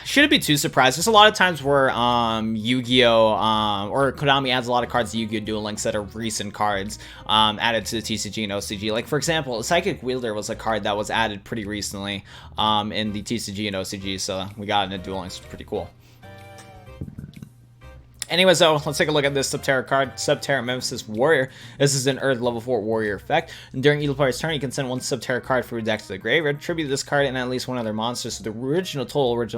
Shouldn't be too surprised. There's a lot of times where Yu-Gi-Oh! Or Konami adds a lot of cards to Yu-Gi-Oh! Duel Links that are recent cards added to the TCG and OCG. Like, for example, Psychic Wielder was a card that was added pretty recently in the TCG and OCG, so we got it in Duel Links. Pretty cool. Anyways, though, let's take a look at this Subterra card, Subterra Mimesis Warrior. This is an Earth level 4 Warrior effect. And during either player's turn, you can send one Subterra card from your deck to the graveyard, tribute this card and at least one other monster, so the original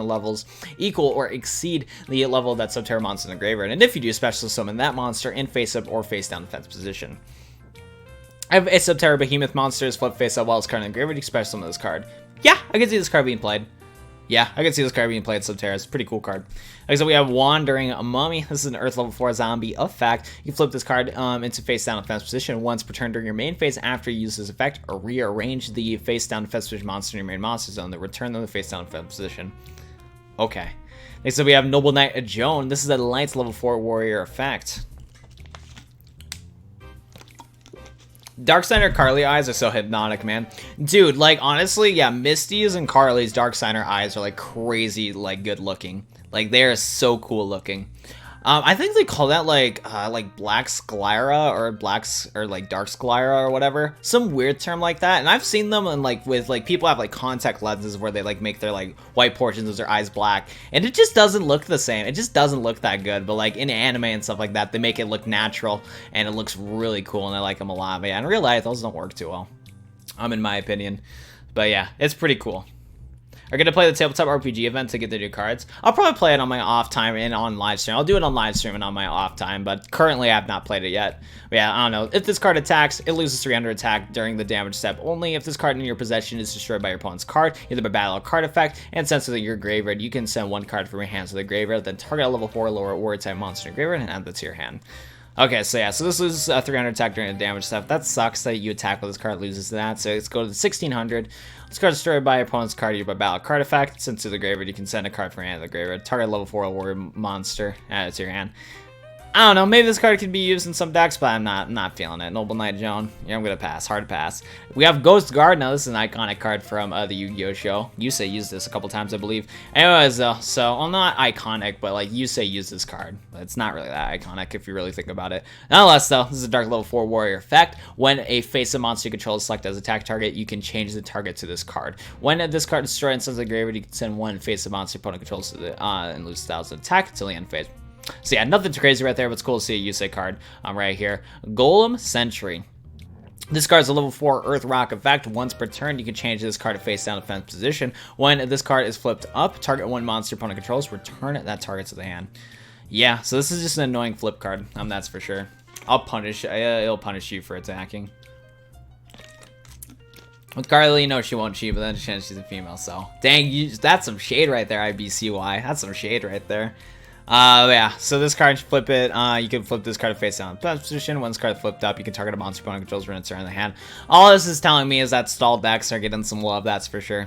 levels equal or exceed the level of that Subterra monster in the graveyard. And if you do, special summon that monster in face-up or face-down defense position. If a Subterra Behemoth monster is flipped face-up while it's card in the graveyard, you can special summon this card. Yeah, I can see this card being played. Yeah, I can see this card being played Subterra. It's a pretty cool card. Like, so we have Wandering Mummy. This is an Earth level 4 zombie effect. You can flip this card into face down defense position once per turn during your main phase after you use this effect, or rearrange the face down defense position monster in your main monster zone, then return them to face down defense position. Okay. Next up we have Noble Knight Joan. This is a Lights level 4 warrior effect. Darksigner Carly eyes are so hypnotic, man. Dude, like, honestly, yeah, Misty's and Carly's Darksigner eyes are, like, crazy, like, good looking. Like, they are so cool looking. I think they call that, like Black Sclera or like, Dark Sclera or whatever. Some weird term like that. And I've seen them in, like, with, like, people have, like, contact lenses where they, like, make their, like, white portions of their eyes black. And it just doesn't look the same. It just doesn't look that good. But, like, in anime and stuff like that, they make it look natural. And it looks really cool. And I like them a lot. But, yeah, in real life, those don't work too well. In my opinion. But, yeah, it's pretty cool. Are going to play the Tabletop RPG event to get the new cards. I'll probably play it on my off time and on live stream. I'll do it on live stream and on my off time, but currently I have not played it yet. But yeah, I don't know. If this card attacks, it loses 300 attack during the damage step only. If this card in your possession is destroyed by your opponent's card, either by battle or card effect, and sent to your graveyard, you can send one card from your hand to the graveyard, then target a level 4 lower warrior type monster in your graveyard and add that to your hand. Okay, so yeah, so this loses 300 attack during the damage stuff. That sucks that you attack with this card, loses that. So let's go to the 1600. This card is destroyed by your opponent's card, either by battle card effect. Sent to the graveyard, you can send a card from your hand to the graveyard. Target level 4 warrior monster, add it to your hand. I don't know, maybe this card could be used in some decks, but I'm not feeling it. Noble Knight Joan, yeah, I'm gonna pass, hard to pass. We have Ghost Guard. Now this is an iconic card from the Yu-Gi-Oh! Show. Yusei used this a couple times, I believe. Anyways, though, so, well, not iconic, but like Yusei used this card. But it's not really that iconic if you really think about it. Nonetheless, though, this is a Dark level 4 warrior effect. When a face-up monster you control is selected as attack target, you can change the target to this card. When this card is destroyed and sends to the graveyard, you can send one face-up monster your opponent controls to the and lose 1,000 attack until the end phase. So yeah, nothing too crazy right there, but it's cool to see a Yusei card right here. Golem Sentry. This card is a level 4 Earth Rock effect. Once per turn, you can change this card to face down defense position. When this card is flipped up, target one monster your opponent controls, return that target to the hand. Yeah, so this is just an annoying flip card. That's for sure. It'll punish you for attacking. With Carly, you know she won't cheat, but then she's a female, so. Dang, that's some shade right there, IBCY. That's some shade right there. Yeah, so this card, flip it, you can flip this card to face down position. When this card flipped up, you can target a monster opponent controls when it's in the hand. All this is telling me is that stalled decks are getting some love, that's for sure.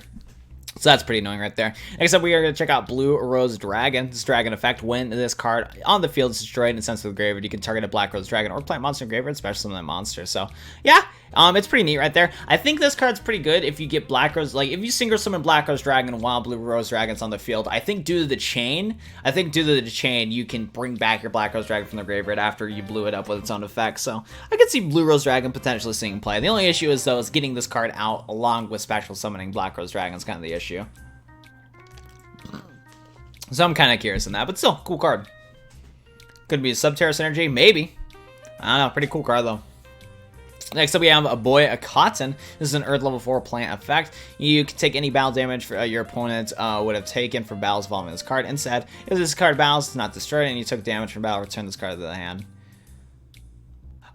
So that's pretty annoying right there. Next up, we are going to check out Blue Rose Dragon. This dragon effect, when this card on the field is destroyed and sent to the graveyard, you can target a Black Rose Dragon or play a monster in graveyard, especially some of that monster. So, yeah, it's pretty neat right there. I think this card's pretty good if you get Black Rose, like, if you single summon Black Rose Dragon while Blue Rose Dragon's on the field. I think due to the chain, you can bring back your Black Rose Dragon from the graveyard after you blew it up with its own effect. So, I could see Blue Rose Dragon potentially seeing play. The only issue is, though, is getting this card out along with special summoning Black Rose Dragon is kind of the issue. So I'm kind of curious in that, but still, cool card. Could be a Subterra synergy, maybe. I don't know, pretty cool card though. Next up we have a Boy a Cotton. This is an Earth level 4 plant effect. You can take any battle damage for, your opponent would have taken for battles involving this card. Instead, if this card battles, it's not destroyed, and you took damage from battle, return this card to the hand.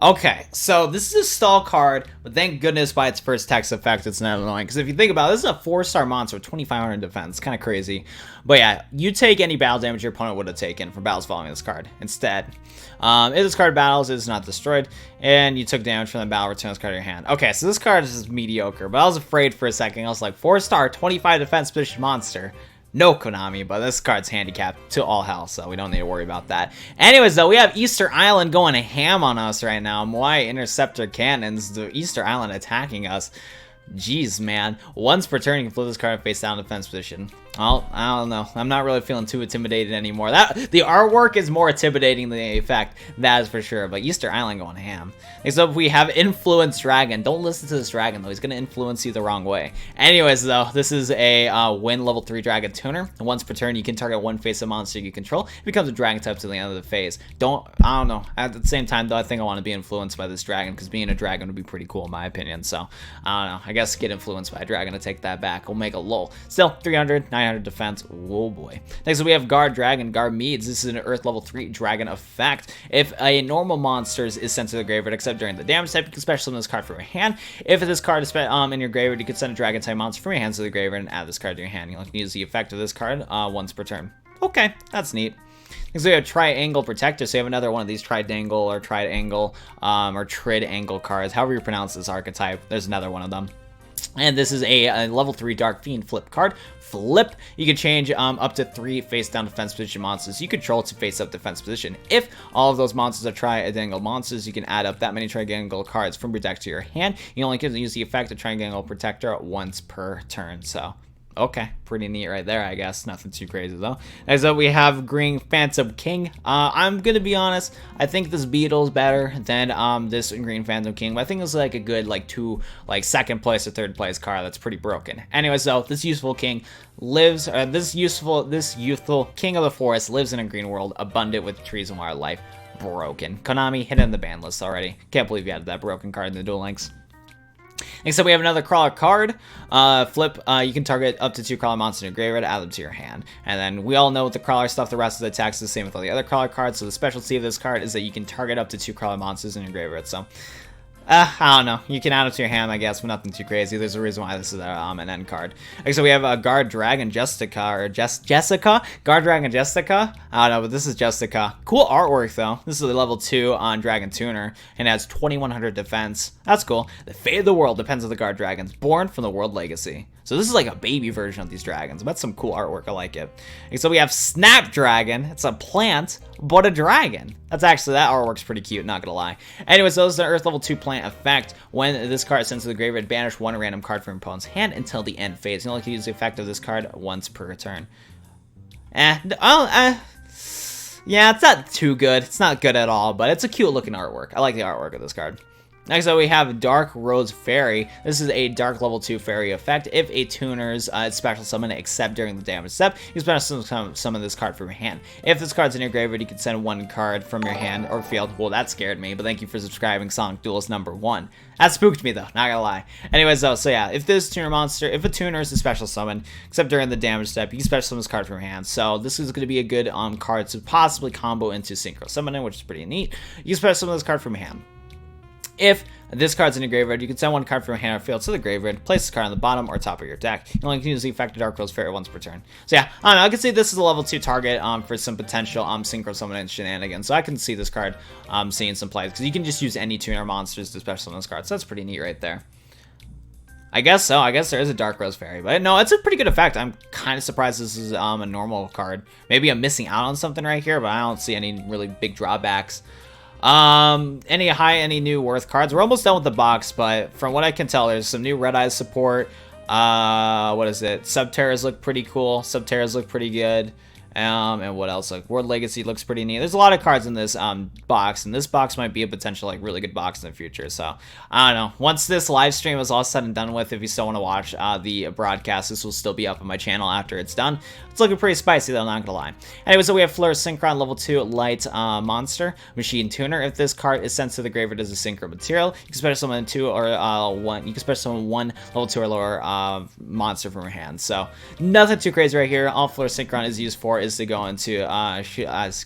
Okay, so this is a stall card, but thank goodness by its first text effect, it's not annoying. Because if you think about it, this is a 4-star monster with 2,500 defense. Kind of crazy. But yeah, you take any battle damage your opponent would have taken from battles following this card. Instead, if this card battles, it's not destroyed, and you took damage from the battle, return this card to your hand. Okay, so this card is just mediocre, but I was afraid for a second. I was like, 4-star, 25 defense position monster. No Konami, but this card's handicapped to all hell, so we don't need to worry about that. Anyways, though, we have Easter Island going ham on us right now. Moai Interceptor Cannons, the Easter Island attacking us. Jeez, man. Once per turn, you can flip this card face down defense position. Well, I don't know. I'm not really feeling too intimidated anymore. The artwork is more intimidating than the effect, that is for sure. But Easter Island going ham. Next up, we have Influence Dragon. Don't listen to this dragon, though. He's going to influence you the wrong way. Anyways, though, this is a win level 3 dragon tuner. Once per turn, you can target one face of monster you control. It becomes a dragon type to the end of the phase. I don't know. At the same time, though, I think I want to be influenced by this dragon, because being a dragon would be pretty cool in my opinion. So, I don't know. I guess get influenced by a dragon to take that back. We'll make a lull. Still, 300, 900 defense. Whoa, boy. Next, we have Guard Dragon. Guard Meads. This is an Earth level 3 dragon effect. If a normal monster is sent to the graveyard, except during the damage type, you can special summon this card from your hand. If this card is in your graveyard, you can send a dragon type monster from your hands to the graveyard and add this card to your hand. You can use the effect of this card once per turn. Okay, that's neat. Next, we have Triangle Protector. So you have another one of these Tridangle or Triangle or Tridangle cards. However you pronounce this archetype, there's another one of them. And this is a level 3 Dark Fiend flip card. Flip, you can change up to 3 face down defense position monsters you control to face up defense position. If all of those monsters are Triangle monsters, you can add up that many Triangle cards from your deck to your hand. You only can use the effect of Triangle Protector once per turn. So, okay, pretty neat right there, I guess. Nothing too crazy, though. Next up, we have Green Phantom King. I'm going to be honest, I think this Beetle is better than this Green Phantom King, but I think it's like a good, second place or third place card that's pretty broken. Anyways, though, this useful king lives, this youthful king of the forest lives in a green world, abundant with trees and wildlife. Broken. Konami, hit it in the ban list already. Can't believe you added that broken card in the Duel Links. Next up, we have another crawler card. Flip, you can target up to 2 crawler monsters in your graveyard, add them to your hand. And then we all know with the crawler stuff, the rest of the attacks is the same with all the other crawler cards. So the specialty of this card is that you can target up to 2 crawler monsters in your graveyard. So, I don't know. You can add it to your hand, I guess, but nothing too crazy. There's a reason why this is an end card. Okay, so we have a Guard Dragon Jessica, or Jessica? Guard Dragon Jessica? I don't know, but this is Jessica. Cool artwork, though. This is a level 2 on Dragon Tuner, and it has 2100 defense. That's cool. The fate of the world depends on the Guard Dragons, born from the world legacy. So this is like a baby version of these dragons. That's some cool artwork. I like it. Okay, so we have Snapdragon. It's a plant, but a dragon. That artwork's pretty cute, not gonna lie. Anyways, so this is an Earth level 2 plant effect. When this card is sent to the graveyard, banish 1 random card from your opponent's hand until the end phase. You only can use the effect of this card once per turn. Yeah, it's not too good. It's not good at all, but it's a cute looking artwork. I like the artwork of this card. Next up, we have Dark Rose Fairy. This is a Dark Level 2 Fairy effect. If a tuner's special summon it except during the damage step, you can special summon this card from your hand. If this card's in your graveyard, you can send 1 card from your hand or field. Well, that scared me, but thank you for subscribing, Sonic Duelist #1. That spooked me, though, not gonna lie. Anyways, though, so yeah, if this tuner monster, if a tuner is a special summon, except during the damage step, you can special summon this card from your hand. So this is gonna be a good card to possibly combo into Synchro Summoning, which is pretty neat. You can special summon this card from your hand. If this card's in your graveyard, you can send 1 card from your hand or field to the graveyard, place this card on the bottom or top of your deck. You only can use the effect of Dark Rose Fairy once per turn. So yeah, I don't know, I can see this is a level 2 target for some potential Synchro Summoning shenanigans. So I can see this card seeing some plays, because you can just use any tuner monsters to special summon this card. So that's pretty neat right there. I guess so. I guess there is a Dark Rose Fairy, but no, it's a pretty good effect. I'm kind of surprised this is a normal card. Maybe I'm missing out on something right here, but I don't see any really big drawbacks. Any new worth cards? We're almost done with the box, but from what I can tell, there's some new Red Eyes support. What is it? Subterras look pretty cool. Subterras look pretty good. And what else? Like World Legacy looks pretty neat. There's a lot of cards in this box, and this box might be a potential really good box in the future. So I don't know. Once this live stream is all said and done with, if you still want to watch the broadcast, this will still be up on my channel after it's done. It's looking pretty spicy, though, I'm not gonna lie. Anyway, so we have Fleur Synchron level 2 light monster machine tuner. If this card is sent to the graveyard as a synchro material, you can special summon 2 or 1. You can special summon 1 level 2 or lower monster from your hand. So nothing too crazy right here. All Fleur Synchron is used for is to go into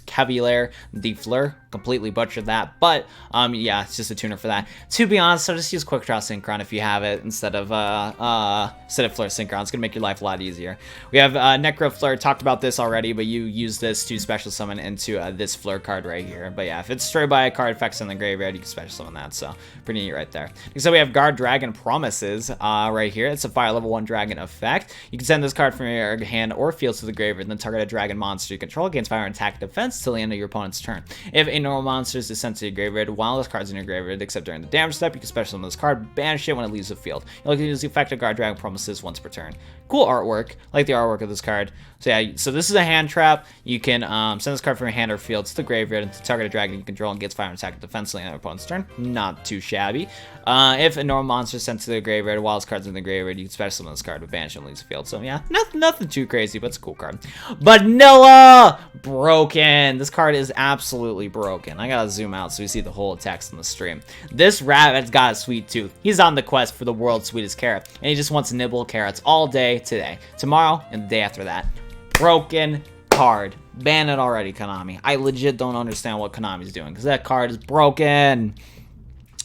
Cavalier de Fleur. Completely butchered that, but yeah, it's just a tuner for that. To be honest, so just use Quick Draw Synchron if you have it instead of Fleur Synchron. It's gonna make your life a lot easier. We have Necro Fleur. Talked about this already, but you use this to special summon into this Fleur card right here. But yeah, if it's destroyed by a card effects in the graveyard, you can special summon that. So pretty neat right there. So we have Guard Dragon Promises right here. It's a fire level 1 dragon effect. You can send this card from your hand or field to the graveyard, and then target a dragon dragon monster you control gains fire and attack defense till the end of your opponent's turn. If a normal monster is sent to your graveyard while this card's in your graveyard, except during the damage step, you can special summon this card, banish it when it leaves the field. You'll use the effect of guard dragon promises once per turn. Cool artwork. I like the artwork of this card. So yeah, so this is a hand trap. You can send this card from your hand or field to the graveyard to target a dragon you control and gets fire and attack defense till the end of your opponent's turn. Not too shabby. If a normal monster is sent to the graveyard while this card's in the graveyard, you can special summon this card with banish and leaves the field. So yeah, nothing too crazy, but it's a cool card. Vanilla! Broken. This card is absolutely broken. I gotta zoom out so we see the whole text on the stream. This rabbit's got a sweet tooth. He's on the quest for the world's sweetest carrot, and he just wants to nibble carrots all day today, tomorrow, and the day after that. Broken card. Ban it already, Konami. I legit don't understand what Konami's doing, because that card is broken.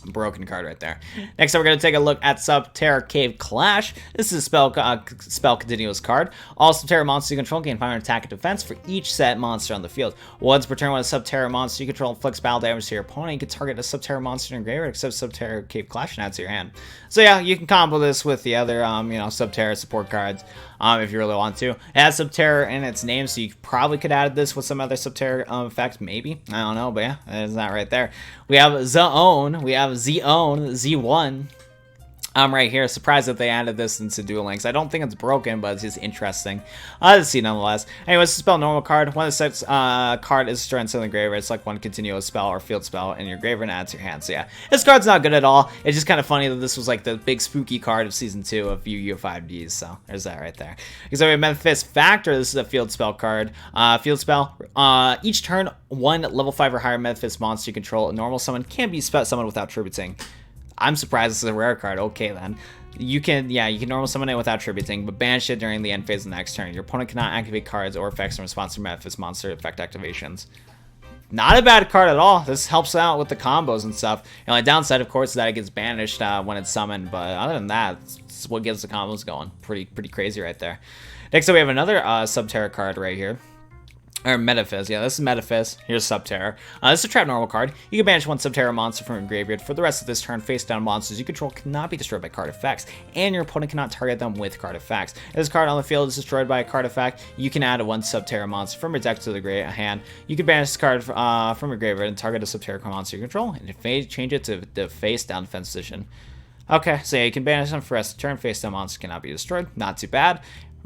Broken card right there. Next up, we're going to take a look at Subterra Cave Clash. This is a spell continuous card. All Subterra monsters you control gain fire and attack and defense for each set monster on the field. Once per turn, when a Subterra monster you control inflicts battle damage to your opponent, you can target a Subterra monster in your graveyard except Subterra Cave Clash and add to your hand. So yeah, you can combo this with the other, Subterra support cards. If you really want to. It has Subterra in its name, so you probably could add this with some other Subterra effect, maybe. I don't know, but yeah, it's not right there. We have Zone, we have Z1. Right here, surprised that they added this into Duel Links. I don't think it's broken, but it's just interesting. Let's see nonetheless. Anyways, spell normal card. When the set card is destroyed in the graveyard, select one continuous spell or field spell in your graveyard and add to your hand. So yeah, this card's not good at all. It's just kind of funny that this was like the big spooky card of Season 2 of Yu-Gi-Oh! 5Ds. So there's that right there. So we have Memphis Factor. This is a field spell card. Field spell. Each turn, one level 5 or higher Memphis monster you control, a normal summon, can be summoned without tributing. I'm surprised this is a rare card. Okay, then. You can normal summon it without tributing, but banish it during the end phase of the next turn. Your opponent cannot activate cards or effects in response to Memphis monster effect activations. Not a bad card at all. This helps out with the combos and stuff. The only downside, of course, is that it gets banished when it's summoned, but other than that, it's what gets the combos going. Pretty crazy right there. Next up, we have another Subterra card right here. Or Metaphys, yeah, this is Metaphys. Here's Subterra. This is a trap normal card. You can banish one Subterra monster from your graveyard. For the rest of this turn, face down monsters you control cannot be destroyed by card effects, and your opponent cannot target them with card effects. If this card on the field is destroyed by a card effect, you can add one Subterra monster from your deck to the hand. You can banish this card from your graveyard and target a Subterra monster you control, and change it to the face down defense position. Okay, so yeah, you can banish them for the rest of the turn. Face down monsters cannot be destroyed. Not too bad.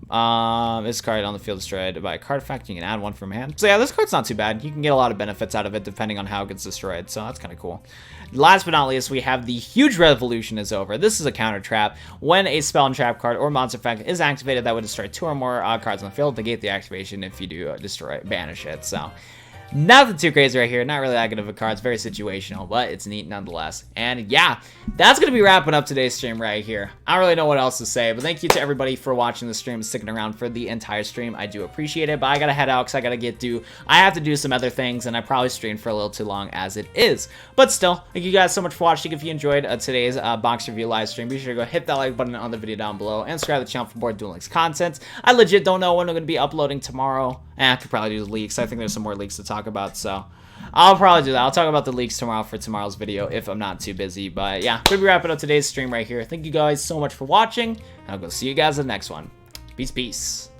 This card on the field destroyed by a card effect. You can add one from hand. So yeah, this card's not too bad. You can get a lot of benefits out of it depending on how it gets destroyed. So that's kind of cool. Last but not least, we have the Huge Revolution is over. This is a counter trap. When a spell and trap card or monster effect is activated, that would destroy 2 or more cards on the field. Negate the activation if you do banish it. So nothing too crazy right here. Not really that good of a card. It's very situational, but it's neat nonetheless. And yeah, that's going to be wrapping up today's stream right here. I don't really know what else to say, but thank you to everybody for watching the stream and sticking around for the entire stream. I do appreciate it, but I got to head out because I have to do some other things, and I probably streamed for a little too long as it is. But still, thank you guys so much for watching. If you enjoyed today's box review live stream, be sure to go hit that like button on the video down below and subscribe to the channel for more Duel Links content. I legit don't know when I'm going to be uploading tomorrow. I could probably do the leaks. I think there's some more leaks to talk about, so I'll probably do that. I'll talk about the leaks tomorrow for tomorrow's video if I'm not too busy. But yeah, we'll be wrapping up today's stream right here. Thank you guys so much for watching, and I'll go see you guys in the next one. Peace.